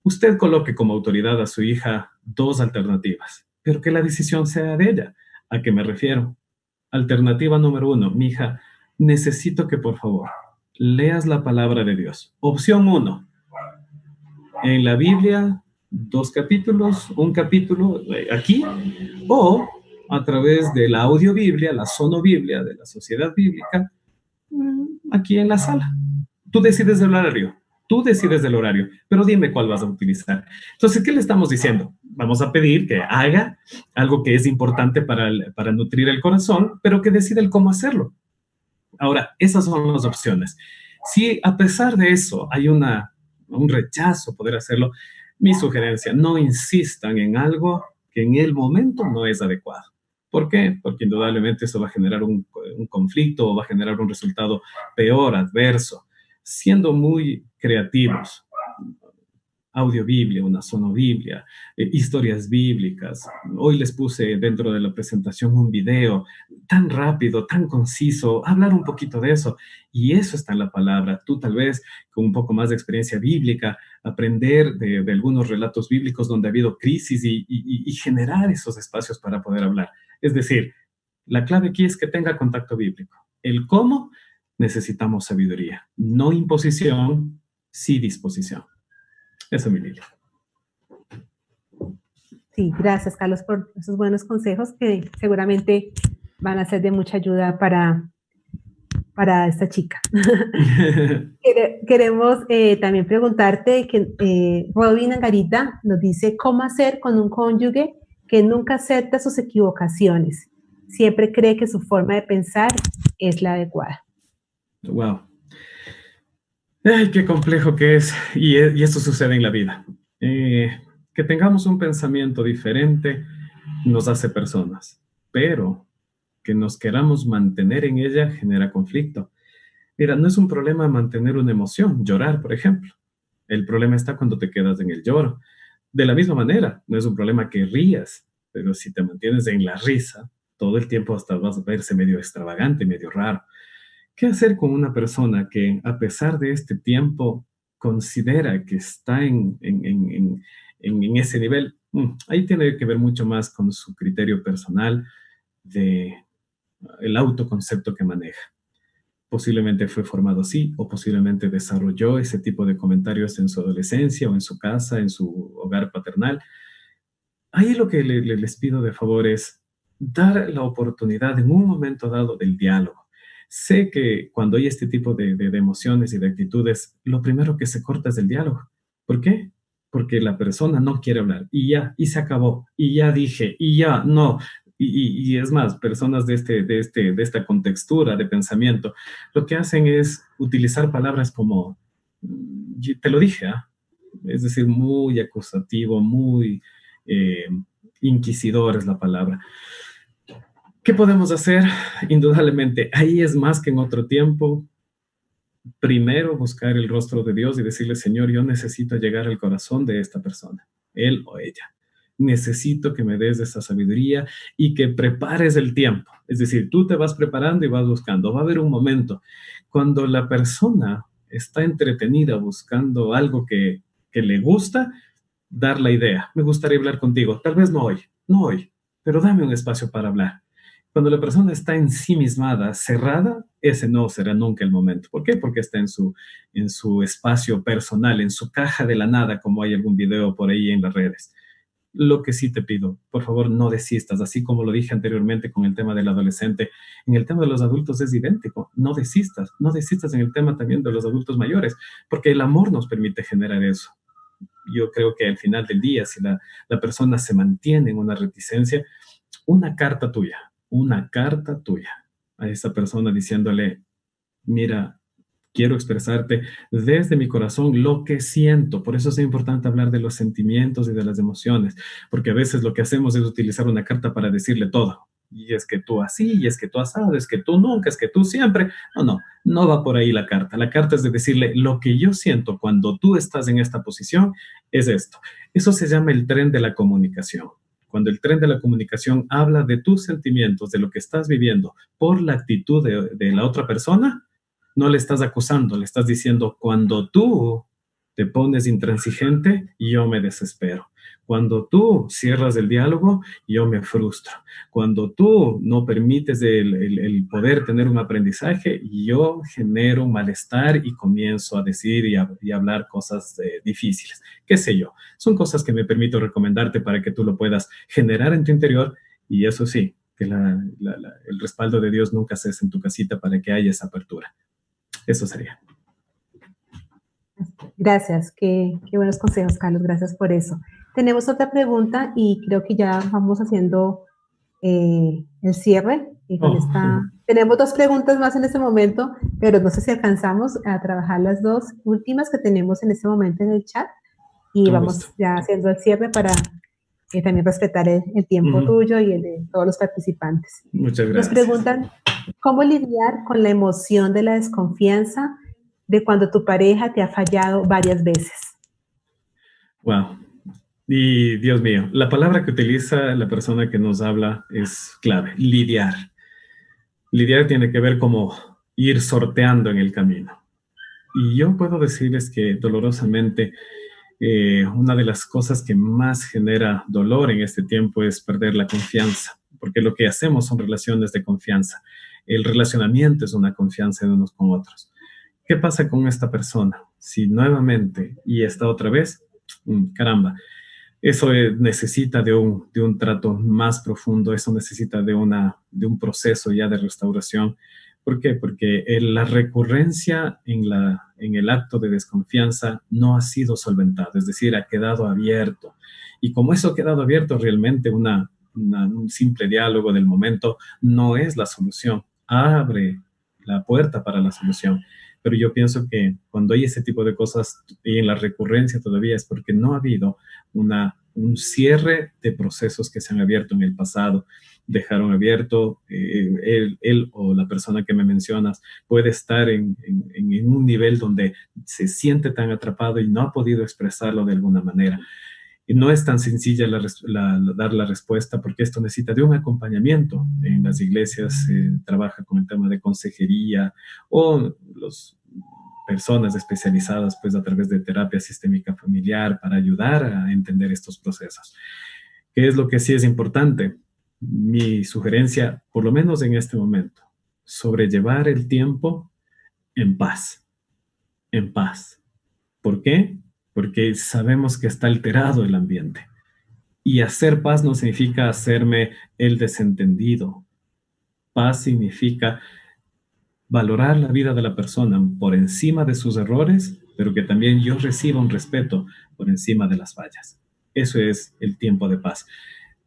Usted coloque como autoridad a su hija 2 alternativas, pero que la decisión sea de ella. ¿A qué me refiero? Alternativa número 1, mi hija, necesito que por favor leas la palabra de Dios. Opción 1, en la Biblia, 2 capítulos, un capítulo aquí, o a través de la audiobiblia, la sonobiblia de la Sociedad Bíblica, aquí en la sala. Tú decides del horario, pero dime cuál vas a utilizar. Entonces, ¿qué le estamos diciendo? Vamos a pedir que haga algo que es importante para nutrir el corazón, pero que decida el cómo hacerlo. Ahora, esas son las opciones. Si a pesar de eso hay un rechazo poder hacerlo, mi sugerencia, no insistan en algo que en el momento no es adecuado. ¿Por qué? Porque indudablemente eso va a generar un conflicto o va a generar un resultado peor, adverso. Siendo muy creativos, audiobiblia, una sonobiblia, historias bíblicas. Hoy les puse dentro de la presentación un video tan rápido, tan conciso, hablar un poquito de eso. Y eso está en la palabra. Tú tal vez con un poco más de experiencia bíblica, aprender de algunos relatos bíblicos donde ha habido crisis y generar esos espacios para poder hablar. Es decir, la clave aquí es que tenga contacto bíblico. El cómo, necesitamos sabiduría. No imposición, sí disposición. Eso, mi Lili. Sí, gracias, Carlos, por esos buenos consejos que seguramente van a ser de mucha ayuda para esta chica. Queremos también preguntarte que Robin Angarita nos dice cómo hacer con un cónyuge que nunca acepta sus equivocaciones, siempre cree que su forma de pensar es la adecuada. Wow. Ay, qué complejo que es, y esto sucede en la vida. Que tengamos un pensamiento diferente nos hace personas, pero que nos queramos mantener en ella genera conflicto. Mira, no es un problema mantener una emoción, llorar, por ejemplo. El problema está cuando te quedas en el lloro. De la misma manera, no es un problema que rías, pero si te mantienes en la risa, todo el tiempo hasta vas a verse medio extravagante, medio raro. ¿Qué hacer con una persona que, a pesar de este tiempo, considera que está en ese nivel? Ahí tiene que ver mucho más con su criterio personal de el autoconcepto que maneja. Posiblemente fue formado así, o posiblemente desarrolló ese tipo de comentarios en su adolescencia, o en su casa, en su hogar paternal. Ahí lo que les pido de favor es dar la oportunidad en un momento dado del diálogo. Sé que cuando hay este tipo de emociones y de actitudes, lo primero que se corta es el diálogo. ¿Por qué? Porque la persona no quiere hablar y ya, y se acabó, y ya dije, y ya, no. Y es más, personas de esta contextura de pensamiento, lo que hacen es utilizar palabras como, te lo dije, ¿ah? Es decir, muy acusativo, muy eh, inquisidor es la palabra. ¿Qué podemos hacer? Indudablemente, ahí es más que en otro tiempo. Primero, buscar el rostro de Dios y decirle, Señor, yo necesito llegar al corazón de esta persona, él o ella. Necesito que me des esa sabiduría y que prepares el tiempo. Es decir, tú te vas preparando y vas buscando. Va a haber un momento cuando la persona está entretenida buscando algo que le gusta, dar la idea. Me gustaría hablar contigo. Tal vez no hoy, no hoy, pero dame un espacio para hablar. Cuando la persona está ensimismada, cerrada, ese no será nunca el momento. ¿Por qué? Porque está en su espacio personal, en su caja de la nada, como hay algún video por ahí en las redes. Lo que sí te pido, por favor, no desistas, así como lo dije anteriormente con el tema del adolescente, en el tema de los adultos es idéntico, no desistas, no desistas en el tema también de los adultos mayores, porque el amor nos permite generar eso. Yo creo que al final del día, si la persona se mantiene en una reticencia, una carta tuya a esa persona diciéndole, mira, quiero expresarte desde mi corazón lo que siento. Por eso es importante hablar de los sentimientos y de las emociones, porque a veces lo que hacemos es utilizar una carta para decirle todo. Y es que tú así, y es que tú asado, es que tú nunca, es que tú siempre. No, no, no va por ahí la carta. La carta es de decirle lo que yo siento cuando tú estás en esta posición es esto. Eso se llama el tren de la comunicación. Cuando el tren de la comunicación habla de tus sentimientos, de lo que estás viviendo por la actitud de la otra persona, no le estás acusando, le estás diciendo, cuando tú te pones intransigente, yo me desespero. Cuando tú cierras el diálogo, yo me frustro. Cuando tú no permites el poder tener un aprendizaje, yo genero un malestar y comienzo a decir y hablar cosas difíciles. ¿Qué sé yo? Son cosas que me permito recomendarte para que tú lo puedas generar en tu interior y eso sí, que el respaldo de Dios nunca cese en tu casita para que haya esa apertura. Eso sería. Gracias, qué buenos consejos, Carlos, gracias por eso. Tenemos otra pregunta y creo que ya vamos haciendo el cierre. Y con tenemos dos preguntas más en este momento, pero no sé si alcanzamos a trabajar las dos últimas que tenemos en este momento en el chat y vamos ya haciendo el cierre para también respetar el tiempo tuyo y el de todos los participantes. Muchas gracias. Nos preguntan, ¿cómo lidiar con la emoción de la desconfianza de cuando tu pareja te ha fallado varias veces? Wow. Y Dios mío, la palabra que utiliza la persona que nos habla es clave, lidiar. Lidiar tiene que ver como ir sorteando en el camino. Y yo puedo decirles que dolorosamente una de las cosas que más genera dolor en este tiempo es perder la confianza, porque lo que hacemos son relaciones de confianza. El relacionamiento es una confianza de unos con otros. ¿Qué pasa con esta persona? Si nuevamente y esta otra vez, caramba, eso necesita de un trato más profundo, eso necesita de un proceso ya de restauración. ¿Por qué? Porque la recurrencia en el acto de desconfianza no ha sido solventada, es decir, ha quedado abierto. Y como eso ha quedado abierto, realmente un simple diálogo del momento no es la solución. Abre la puerta para la solución. Pero yo pienso que cuando hay ese tipo de cosas y en la recurrencia todavía es porque no ha habido un cierre de procesos que se han abierto en el pasado. Dejaron abierto, él o la persona que me mencionas puede estar en un nivel donde se siente tan atrapado y no ha podido expresarlo de alguna manera. Y no es tan sencilla dar la respuesta porque esto necesita de un acompañamiento. En las iglesias se trabaja con el tema de consejería o las personas especializadas pues a través de terapia sistémica familiar para ayudar a entender estos procesos. ¿Qué es lo que sí es importante? Mi sugerencia, por lo menos en este momento, sobrellevar el tiempo en paz. En paz. ¿Por qué? Porque sabemos que está alterado el ambiente. Y hacer paz no significa hacerme el desentendido. Paz significa valorar la vida de la persona por encima de sus errores, pero que también yo reciba un respeto por encima de las fallas. Eso es el tiempo de paz.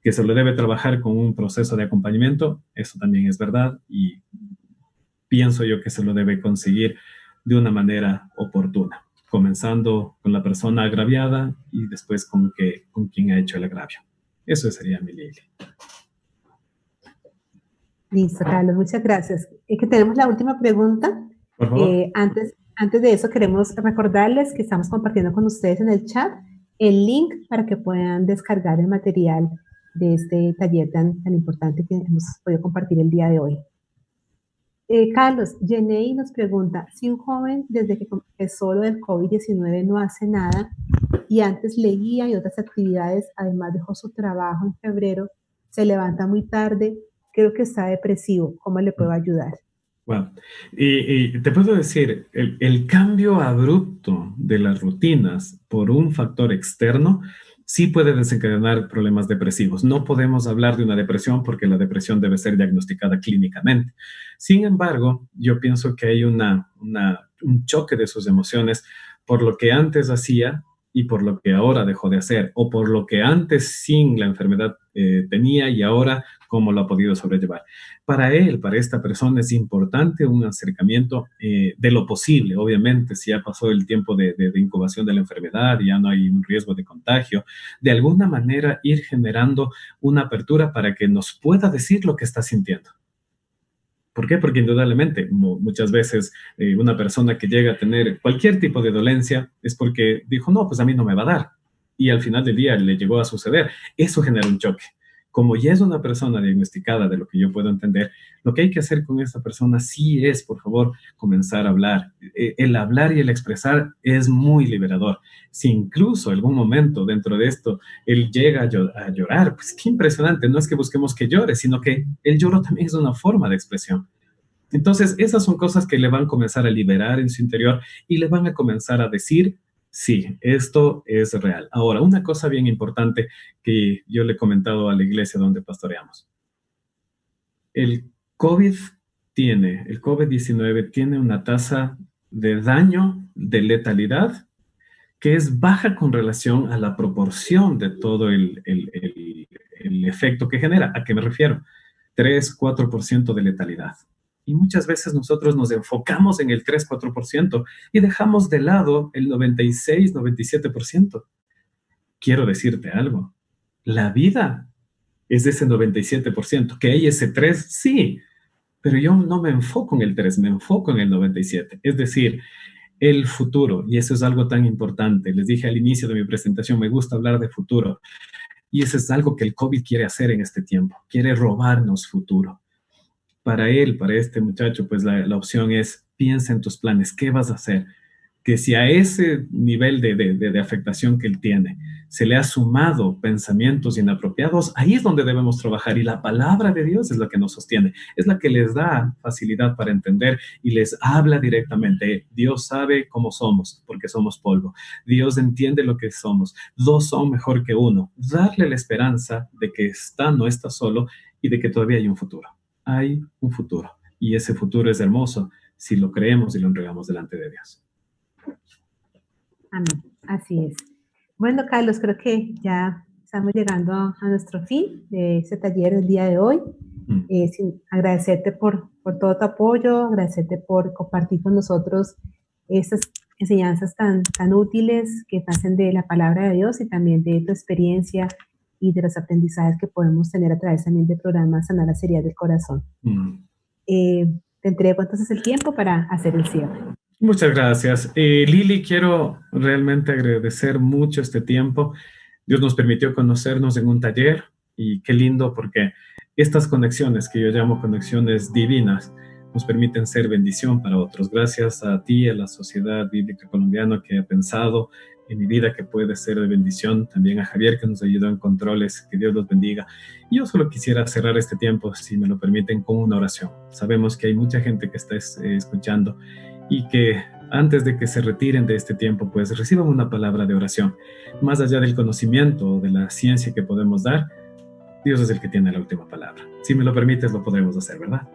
Que se lo debe trabajar con un proceso de acompañamiento, eso también es verdad, y pienso yo que se lo debe conseguir de una manera oportuna, comenzando con la persona agraviada y después con quien ha hecho el agravio. Eso sería mi Lili. Listo, Carlos, muchas gracias. Es que tenemos la última pregunta. Por favor. Antes de eso, queremos recordarles que estamos compartiendo con ustedes en el chat el link para que puedan descargar el material de este taller tan importante que hemos podido compartir el día de hoy. Carlos, Jenny nos pregunta, si un joven desde que empezó lo del COVID-19 no hace nada y antes leía y otras actividades, además dejó su trabajo en febrero, se levanta muy tarde, creo que está depresivo, ¿cómo le puedo ayudar? Bueno, y te puedo decir, el cambio abrupto de las rutinas por un factor externo sí puede desencadenar problemas depresivos. No podemos hablar de una depresión porque la depresión debe ser diagnosticada clínicamente. Sin embargo, yo pienso que hay un choque de sus emociones por lo que antes hacía y por lo que ahora dejó de hacer, o por lo que antes sin la enfermedad tenía y ahora cómo lo ha podido sobrellevar. Para él, para esta persona, es importante un acercamiento de lo posible. Obviamente, si ya pasó el tiempo de incubación de la enfermedad y ya no hay un riesgo de contagio, de alguna manera ir generando una apertura para que nos pueda decir lo que está sintiendo. ¿Por qué? Porque indudablemente muchas veces una persona que llega a tener cualquier tipo de dolencia es porque dijo, no, pues a mí no me va a dar. Y al final del día le llegó a suceder. Eso genera un choque. Como ya es una persona diagnosticada, de lo que yo puedo entender, lo que hay que hacer con esa persona sí es, por favor, comenzar a hablar. El hablar y el expresar es muy liberador. Si incluso en algún momento dentro de esto él llega a llorar, pues qué impresionante. No es que busquemos que llore, sino que el lloro también es una forma de expresión. Entonces, esas son cosas que le van a comenzar a liberar en su interior y le van a comenzar a decir, sí, esto es real. Ahora, una cosa bien importante que yo le he comentado a la iglesia donde pastoreamos. El COVID-19 tiene una tasa de daño, de letalidad, que es baja con relación a la proporción de todo el efecto que genera. ¿A qué me refiero? 3-4% de letalidad. Y muchas veces nosotros nos enfocamos en el 3-4% y dejamos de lado el 96-97%. Quiero decirte algo. La vida es ese 97%. ¿Que hay ese 3%? Sí. Pero yo no me enfoco en el 3%, me enfoco en el 97%. Es decir, el futuro. Y eso es algo tan importante. Les dije al inicio de mi presentación, me gusta hablar de futuro. Y eso es algo que el COVID quiere hacer en este tiempo. Quiere robarnos futuro. Para él, para este muchacho, pues la opción es, piensa en tus planes, ¿qué vas a hacer? Que si a ese nivel de afectación que él tiene se le ha sumado pensamientos inapropiados, ahí es donde debemos trabajar y la palabra de Dios es la que nos sostiene, es la que les da facilidad para entender y les habla directamente. Dios sabe cómo somos, porque somos polvo. Dios entiende lo que somos. Dos son mejor que uno. Darle la esperanza de que no está solo y de que todavía hay un futuro. Hay un futuro y ese futuro es hermoso si lo creemos y lo entregamos delante de Dios. Amén, así es. Bueno, Carlos, creo que ya estamos llegando a nuestro fin de este taller el día de hoy. Agradecerte por todo tu apoyo, agradecerte por compartir con nosotros estas enseñanzas tan útiles que nacen de la palabra de Dios y también de tu experiencia y de los aprendizajes que podemos tener a través también del programa Sanar las Heridas del Corazón. Te entrego entonces el tiempo para hacer el cierre. Muchas gracias. Lili, quiero realmente agradecer mucho este tiempo. Dios nos permitió conocernos en un taller y qué lindo porque estas conexiones que yo llamo conexiones divinas nos permiten ser bendición para otros. Gracias a ti, a la Sociedad Bíblica Colombiana que ha pensado en mi vida que puede ser de bendición, también a Javier que nos ayudó en controles, que Dios los bendiga. Y yo solo quisiera cerrar este tiempo, si me lo permiten, con una oración. Sabemos que hay mucha gente que está escuchando y que antes de que se retiren de este tiempo, pues reciban una palabra de oración. Más allá del conocimiento o de la ciencia que podemos dar, Dios es el que tiene la última palabra. Si me lo permites, lo podremos hacer, ¿verdad?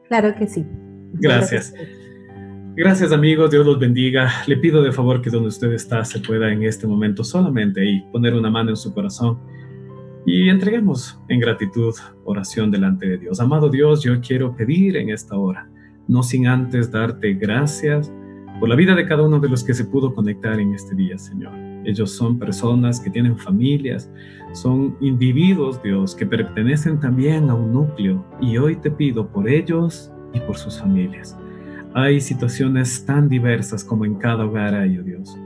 Claro que sí. Gracias. Gracias, amigos. Dios los bendiga. Le pido de favor que donde usted está se pueda en este momento solamente ahí poner una mano en su corazón y entreguemos en gratitud oración delante de Dios. Amado Dios, yo quiero pedir en esta hora, no sin antes darte gracias por la vida de cada uno de los que se pudo conectar en este día, Señor. Ellos son personas que tienen familias, son individuos, Dios, que pertenecen también a un núcleo, y hoy te pido por ellos y por sus familias. Hay situaciones tan diversas como en cada hogar hay, oh Dios.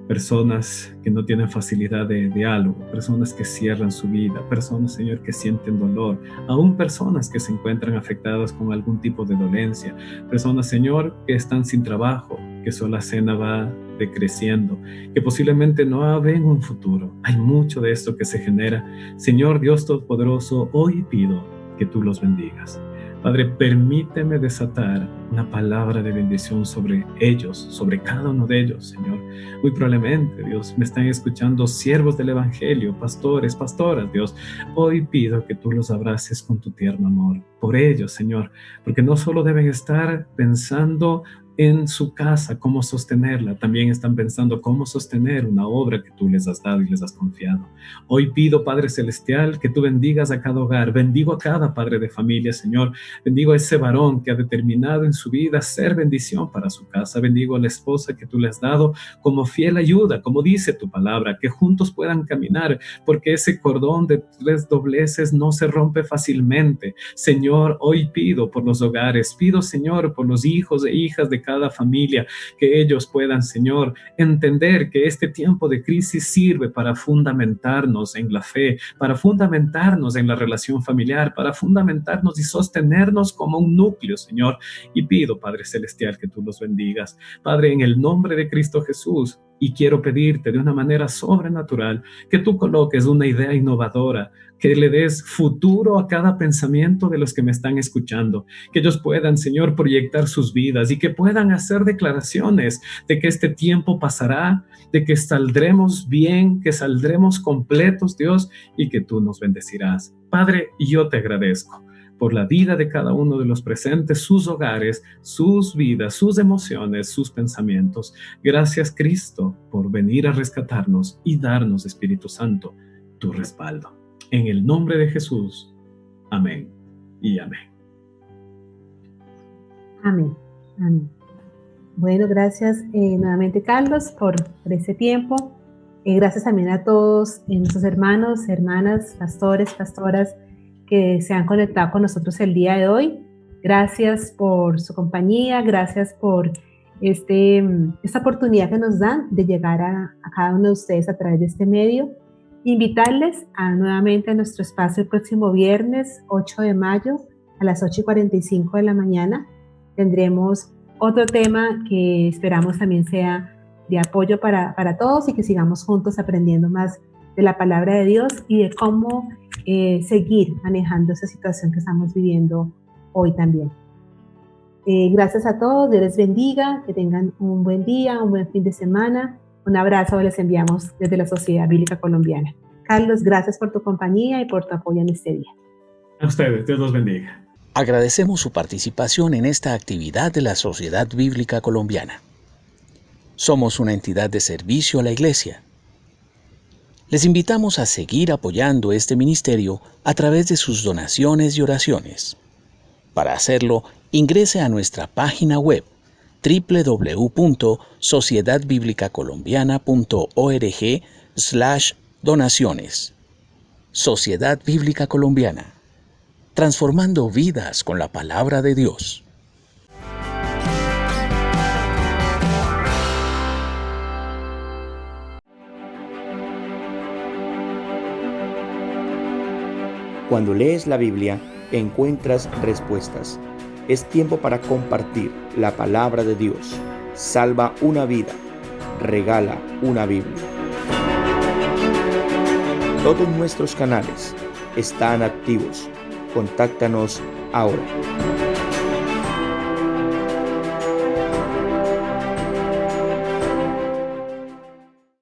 Personas que no tienen facilidad de diálogo, personas que cierran su vida, personas, Señor, que sienten dolor, aún personas que se encuentran afectadas con algún tipo de dolencia, personas, Señor, que están sin trabajo, que su alacena va decreciendo, que posiblemente no ven un futuro. Hay mucho de esto que se genera. Señor Dios Todopoderoso, hoy pido que tú los bendigas. Padre, permíteme desatar una palabra de bendición sobre ellos, sobre cada uno de ellos, Señor. Muy probablemente, Dios, me están escuchando siervos del Evangelio, pastores, pastoras, Dios. Hoy pido que tú los abraces con tu tierno amor por ellos, Señor, porque no solo deben estar pensando en su casa, cómo sostenerla, también están pensando cómo sostener una obra que tú les has dado y les has confiado. Hoy pido, Padre Celestial, que tú bendigas a cada hogar, bendigo a cada padre de familia, Señor, bendigo a ese varón que ha determinado en su vida ser bendición para su casa, bendigo a la esposa que tú le has dado como fiel ayuda, como dice tu palabra, que juntos puedan caminar, porque ese cordón de 3 dobleces no se rompe fácilmente. Señor, hoy pido por los hogares, pido, Señor, por los hijos e hijas de cada familia, que ellos puedan, Señor, entender que este tiempo de crisis sirve para fundamentarnos en la fe, para fundamentarnos en la relación familiar, para fundamentarnos y sostenernos como un núcleo, Señor. Y pido, Padre Celestial, que tú los bendigas. Padre, en el nombre de Cristo Jesús, y quiero pedirte de una manera sobrenatural que tú coloques una idea innovadora, que le des futuro a cada pensamiento de los que me están escuchando, que ellos puedan, Señor, proyectar sus vidas y que puedan hacer declaraciones de que este tiempo pasará, de que saldremos bien, que saldremos completos, Dios, y que tú nos bendecirás. Padre, yo te agradezco por la vida de cada uno de los presentes, sus hogares, sus vidas, sus emociones, sus pensamientos. Gracias, Cristo, por venir a rescatarnos y darnos, Espíritu Santo, tu respaldo. En el nombre de Jesús. Amén y amén. Amén. Amén. Bueno, gracias nuevamente, Carlos, por ese tiempo. Gracias también a todos nuestros hermanos, hermanas, pastores, pastoras, que se han conectado con nosotros el día de hoy. Gracias por su compañía, gracias por esta oportunidad que nos dan de llegar a cada uno de ustedes a través de este medio. Invitarles nuevamente a nuestro espacio el próximo viernes 8 de mayo a las 8:45 de la mañana. Tendremos otro tema que esperamos también sea de apoyo para todos y que sigamos juntos aprendiendo más de la palabra de Dios y de cómo seguir manejando esa situación que estamos viviendo hoy también. Gracias a todos, Dios les bendiga, que tengan un buen día, un buen fin de semana. Un abrazo les enviamos desde la Sociedad Bíblica Colombiana. Carlos, gracias por tu compañía y por tu apoyo en este día. A ustedes, Dios los bendiga. Agradecemos su participación en esta actividad de la Sociedad Bíblica Colombiana. Somos una entidad de servicio a la Iglesia. Les invitamos a seguir apoyando este ministerio a través de sus donaciones y oraciones. Para hacerlo, ingrese a nuestra página web www.sociedadbiblicacolombiana.org/donaciones. Sociedad Bíblica Colombiana, transformando vidas con la palabra de Dios. Cuando lees la Biblia, encuentras respuestas. Es tiempo para compartir la palabra de Dios. Salva una vida. Regala una Biblia. Todos nuestros canales están activos. Contáctanos ahora.